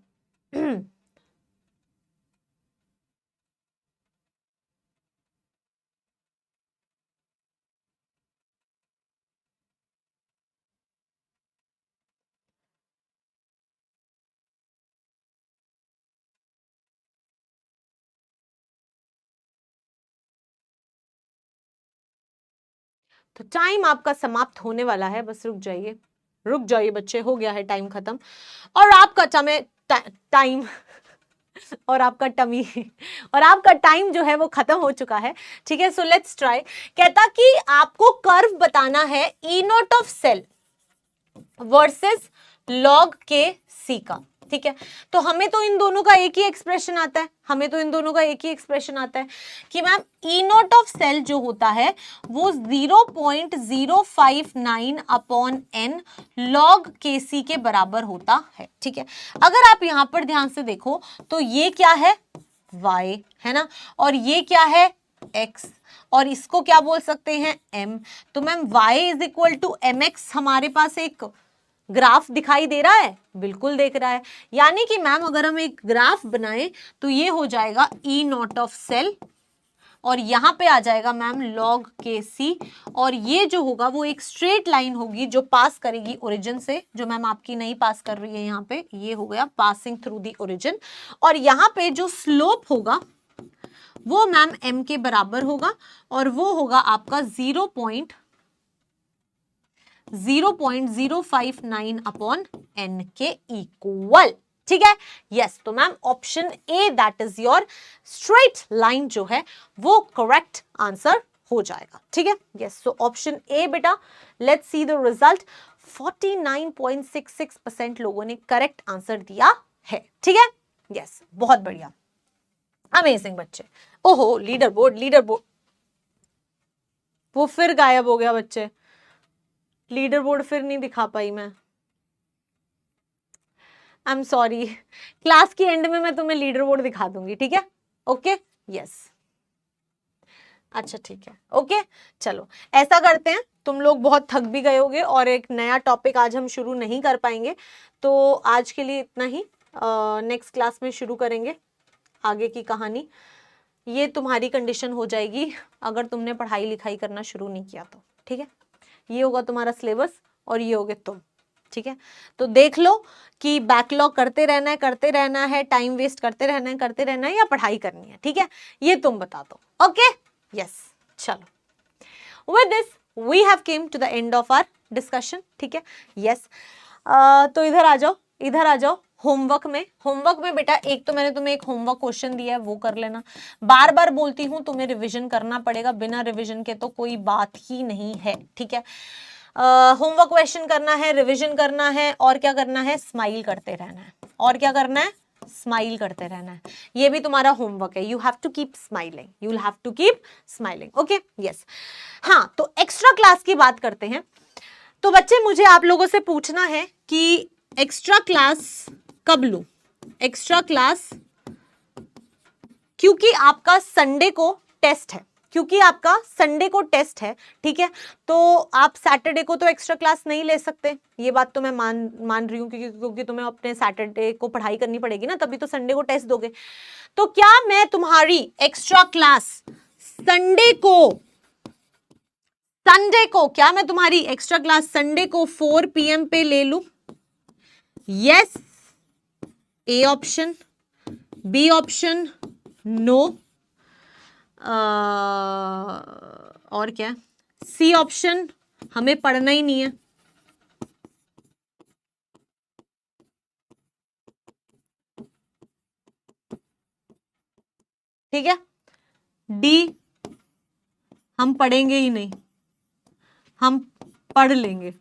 तो टाइम आपका समाप्त होने वाला है, बस रुक जाइए बच्चे, हो गया है टाइम खत्म। और आपका टाइम और आपका टमी और आपका टाइम जो है वो खत्म हो चुका है। ठीक है, सो लेट्स ट्राई। कहता कि आपको कर्व बताना है E not of cell versus log K C का। ठीक है, तो हमें तो इन दोनों का एक ही एक्सप्रेशन आता है, कि ma'am E not of cell जो होता है वो 0.059 अपॉन एन लॉग के सी के बराबर होता है। ठीक है, अगर आप यहां पर ध्यान से देखो तो ये क्या है, y है ना, और ये क्या है, x, और इसको क्या बोल सकते हैं, m। तो ma'am y is equal to M X हमारे पास एक ग्राफ दिखाई दे रहा है, बिल्कुल देख रहा है। यानी कि मैम अगर हम एक ग्राफ बनाएं तो ये हो जाएगा ई नॉट ऑफ सेल और यहां पे आ जाएगा मैम लॉग के सी, और ये जो होगा वो एक स्ट्रेट लाइन होगी जो पास करेगी ओरिजिन से, जो मैम आपकी नहीं पास कर रही है यहाँ पे, ये हो गया पासिंग थ्रू दी ओरिजिन। और यहाँ पे जो स्लोप होगा वो मैम m के बराबर होगा और वो होगा आपका 0.059 अपॉन n के इक्वल। ठीक है, यस। तो ma'am option A that is your straight line जो है वो करेक्ट आंसर हो जाएगा। ठीक है, यस। सो ऑप्शन ए बेटा, लेट्स सी द रिजल्ट। 49.66% लोगों ने करेक्ट आंसर दिया है। ठीक है, यस, बहुत बढ़िया, अमेजिंग बच्चे। ओहो, लीडर बोर्ड वो फिर गायब हो गया बच्चे, लीडर बोर्ड फिर नहीं दिखा पाई मैं, आई एम सॉरी। क्लास की एंड में मैं तुम्हें लीडर बोर्ड दिखा दूंगी। ठीक है, ओके, यस, अच्छा ठीक है, ओके। चलो ऐसा करते हैं, तुम लोग बहुत थक भी गए होगे और एक नया टॉपिक आज हम शुरू नहीं कर पाएंगे, तो आज के लिए इतना ही। नेक्स्ट क्लास में शुरू करेंगे आगे की कहानी। ये तुम्हारी कंडीशन हो जाएगी अगर तुमने पढ़ाई लिखाई करना शुरू नहीं किया तो। ठीक है, ये होगा तुम्हारा सिलेबस और ये होगे तुम। ठीक है, तो देख लो कि बैकलॉग करते रहना है, टाइम वेस्ट करते रहना है या पढ़ाई करनी है। ठीक है, ये तुम बता दो। ओके, यस, चलो with this we have came to the end of our discussion. ठीक है, यस। तो इधर आ जाओ होमवर्क में बेटा, एक तो मैंने तुम्हें एक होमवर्क क्वेश्चन दिया है, वो कर लेना। बार बार बोलती हूँ तुम्हें रिवीजन करना पड़ेगा, बिना रिवीजन के तो कोई बात ही नहीं है। ठीक है, होमवर्क क्वेश्चन करना है, रिवीजन करना है और क्या करना है, स्माइल करते रहना है। और क्या करना है, स्माइल करते रहना है। ये भी तुम्हारा होमवर्क है, you have to keep smiling, you will have to keep smiling. Okay, yes. हाँ, तो एक्स्ट्रा क्लास की बात करते हैं। तो बच्चे मुझे आप लोगों से पूछना है कि एक्स्ट्रा क्लास कब लूं? एक्स्ट्रा क्लास क्योंकि आपका संडे को टेस्ट है, ठीक है, तो आप सैटरडे को तो एक्स्ट्रा क्लास नहीं ले सकते, ये बात तो मैं मान रही हूँ, क्योंकि तुम्हें अपने सैटरडे को पढ़ाई करनी पड़ेगी ना, तभी तो संडे को टेस्ट दोगे। तो क्या मैं तुम्हारी एक्स्ट्रा क्लास संडे को 4 PM पे ले लूं? Yes, A option, B option no, और क्या, सी ऑप्शन हमें पढ़ना ही नहीं है, ठीक है, डी हम पढ़ेंगे ही नहीं, हम पढ़ लेंगे,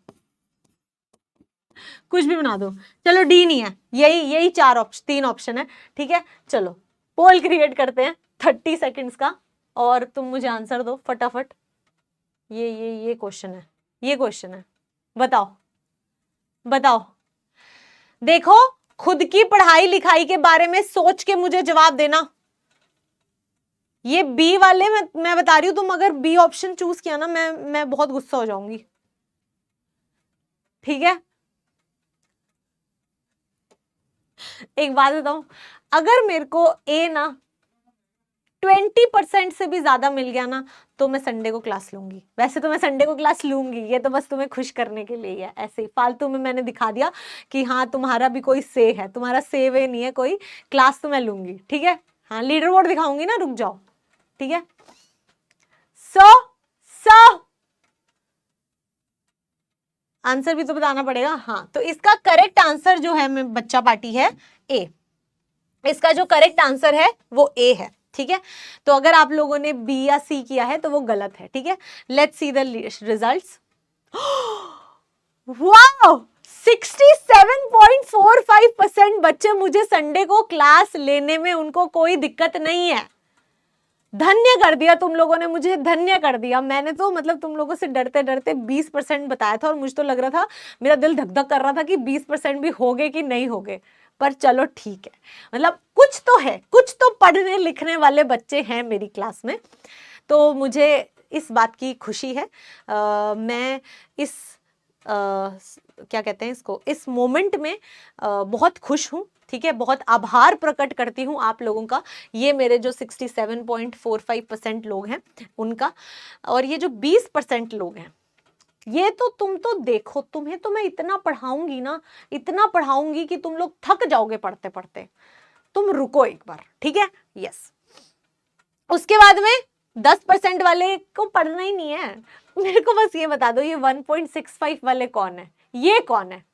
कुछ भी बना दो, चलो डी नहीं है, यही 3 ऑप्शन है। ठीक है, चलो पोल क्रिएट करते हैं 30 सेकंड्स का और तुम मुझे आंसर दो फटाफट। ये क्वेश्चन है, बताओ। देखो, खुद की पढ़ाई लिखाई के बारे में सोच के मुझे जवाब देना। ये बी वाले मैं बता रही हूं, तुम अगर बी ऑप्शन चूज किया ना, मैं बहुत गुस्सा हो जाऊंगी। ठीक है, एक बात बताऊं, अगर मेरे को ए ना 20% से भी ज्यादा मिल गया ना, तो मैं संडे को क्लास लूंगी। वैसे तो मैं संडे को क्लास लूंगी, ये तो बस तुम्हें खुश करने के लिए है, ऐसे ही फालतू में मैंने दिखा दिया कि हाँ तुम्हारा भी कोई से है, तुम्हारा से वे नहीं है कोई, क्लास तो मैं लूंगी। ठीक है, हाँ लीडर बोर्ड दिखाऊंगी ना, रुक जाओ। ठीक है, सो आंसर भी तो बताना पड़ेगा। हाँ, तो इसका करेक्ट आंसर जो है मैं बच्चा पार्टी है ए, इसका जो करेक्ट आंसर है वो ए है। ठीक है, तो अगर आप लोगों ने बी या सी किया है तो वो गलत है। ठीक है, let's see the results. Wow, 67.45% बच्चे, मुझे संडे को क्लास लेने में उनको कोई दिक्कत नहीं है। धन्य कर दिया तुम लोगों ने, मुझे धन्य कर दिया। मैंने तो मतलब तुम लोगों से डरते 20% बताया था और मुझे तो लग रहा था, मेरा दिल धक धक कर रहा था कि 20% भी हो गए कि नहीं हो गए, पर चलो ठीक है, मतलब कुछ तो है, कुछ तो पढ़ने लिखने वाले बच्चे हैं मेरी क्लास में, तो मुझे इस बात की खुशी है। मैं इस क्या कहते हैं इसको, इस मोमेंट में बहुत खुश हूँ। ठीक है, बहुत आभार प्रकट करती हूँ आप लोगों का, ये मेरे जो 67.45% लोग हैं उनका, और ये जो 20% लोग हैं, ये तो तुम तो देखो, तुम्हें तो मैं इतना पढ़ाऊंगी ना, इतना पढ़ाऊंगी कि तुम लोग थक जाओगे पढ़ते पढ़ते। तुम रुको एक बार, ठीक है, यस। उसके बाद में 10% वाले को पढ़ना ही नहीं है, मेरे को बस ये बता दो, ये 1.65 वाले कौन है, ये कौन है?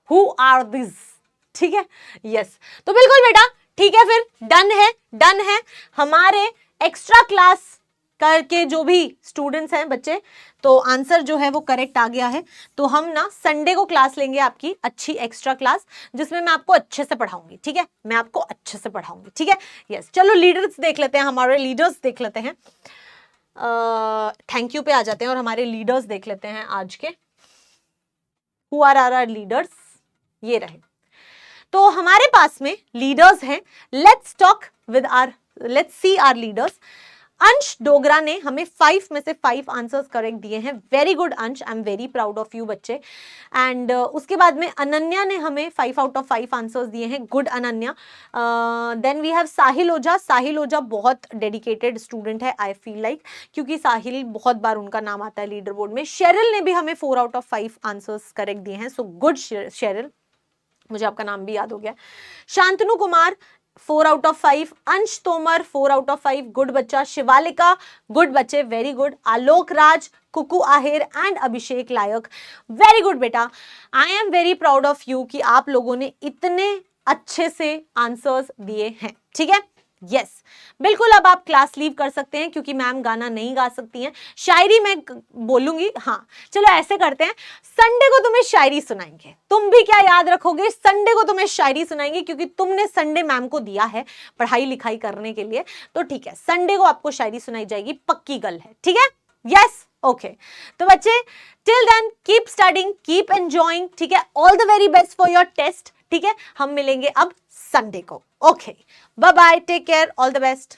हु आर दिस, ठीक है, यस। तो बिल्कुल बेटा, ठीक है, फिर डन है हमारे एक्स्ट्रा क्लास करके जो भी स्टूडेंट्स हैं बच्चे, तो आंसर जो है वो करेक्ट आ गया है। तो हम ना संडे को क्लास लेंगे आपकी अच्छी एक्स्ट्रा क्लास, जिसमें मैं आपको अच्छे से पढ़ाऊंगी, ठीक है, मैं आपको अच्छे से पढ़ाऊंगी, ठीक है, यस। चलो लीडर्स देख लेते हैं, हमारे लीडर्स देख लेते हैं। थैंक यू पे आ जाते हैं और हमारे लीडर्स देख लेते हैं आज के। हु आर आवर लीडर्स, ये रहे। तो हमारे पास में लीडर्स हैं। Let's see our leaders. Ansh Dogra ने हमें 5 में से 5 आंसर्स करेक्ट दिए हैं। वेरी गुड अंश, आई am very proud of you बच्चे। एंड उसके बाद में अनन्या ने हमें 5 आउट ऑफ 5 आंसर्स दिए हैं। Good Ananya. Then we have Sahil Ojha. Sahil Ojha बहुत डेडिकेटेड स्टूडेंट है, आई फील लाइक, क्योंकि साहिल बहुत बार उनका नाम आता है लीडर बोर्ड में। शेरिल ने भी हमें 4 आउट ऑफ 5 आंसर्स करेक्ट दिए हैं। सो गुड शेरिल, मुझे आपका नाम भी याद हो गया। Shantanu Kumar 4 out of 5। Ansh Tomar 4 out of 5, good बच्चा। शिवालिका गुड बच्चे, very good. Alok Raj, Kuku Aher and Abhishek Layak, very good बेटा। I am very proud of you कि आप लोगों ने इतने अच्छे से आंसर्स दिए हैं, ठीक है, यस। बिल्कुल, अब आप क्लास लीव कर सकते हैं क्योंकि मैम गाना नहीं गा सकती हैं। शायरी मैं बोलूंगी, हाँ चलो ऐसे करते हैं, संडे को तुम्हें शायरी सुनाएंगे। तुम भी क्या याद रखोगे, संडे को तुम्हें शायरी सुनाएंगे, क्योंकि तुमने संडे मैम को दिया है पढ़ाई लिखाई करने के लिए। तो ठीक है, संडे को आपको शायरी सुनाई जाएगी, पक्की गल है, ठीक है, यस, ओके। तो बच्चे, till then keep studying, keep enjoying, ठीक है, all the very best for your test, ठीक है। हम मिलेंगे अब संडे को, okay, bye bye, take care, all the best.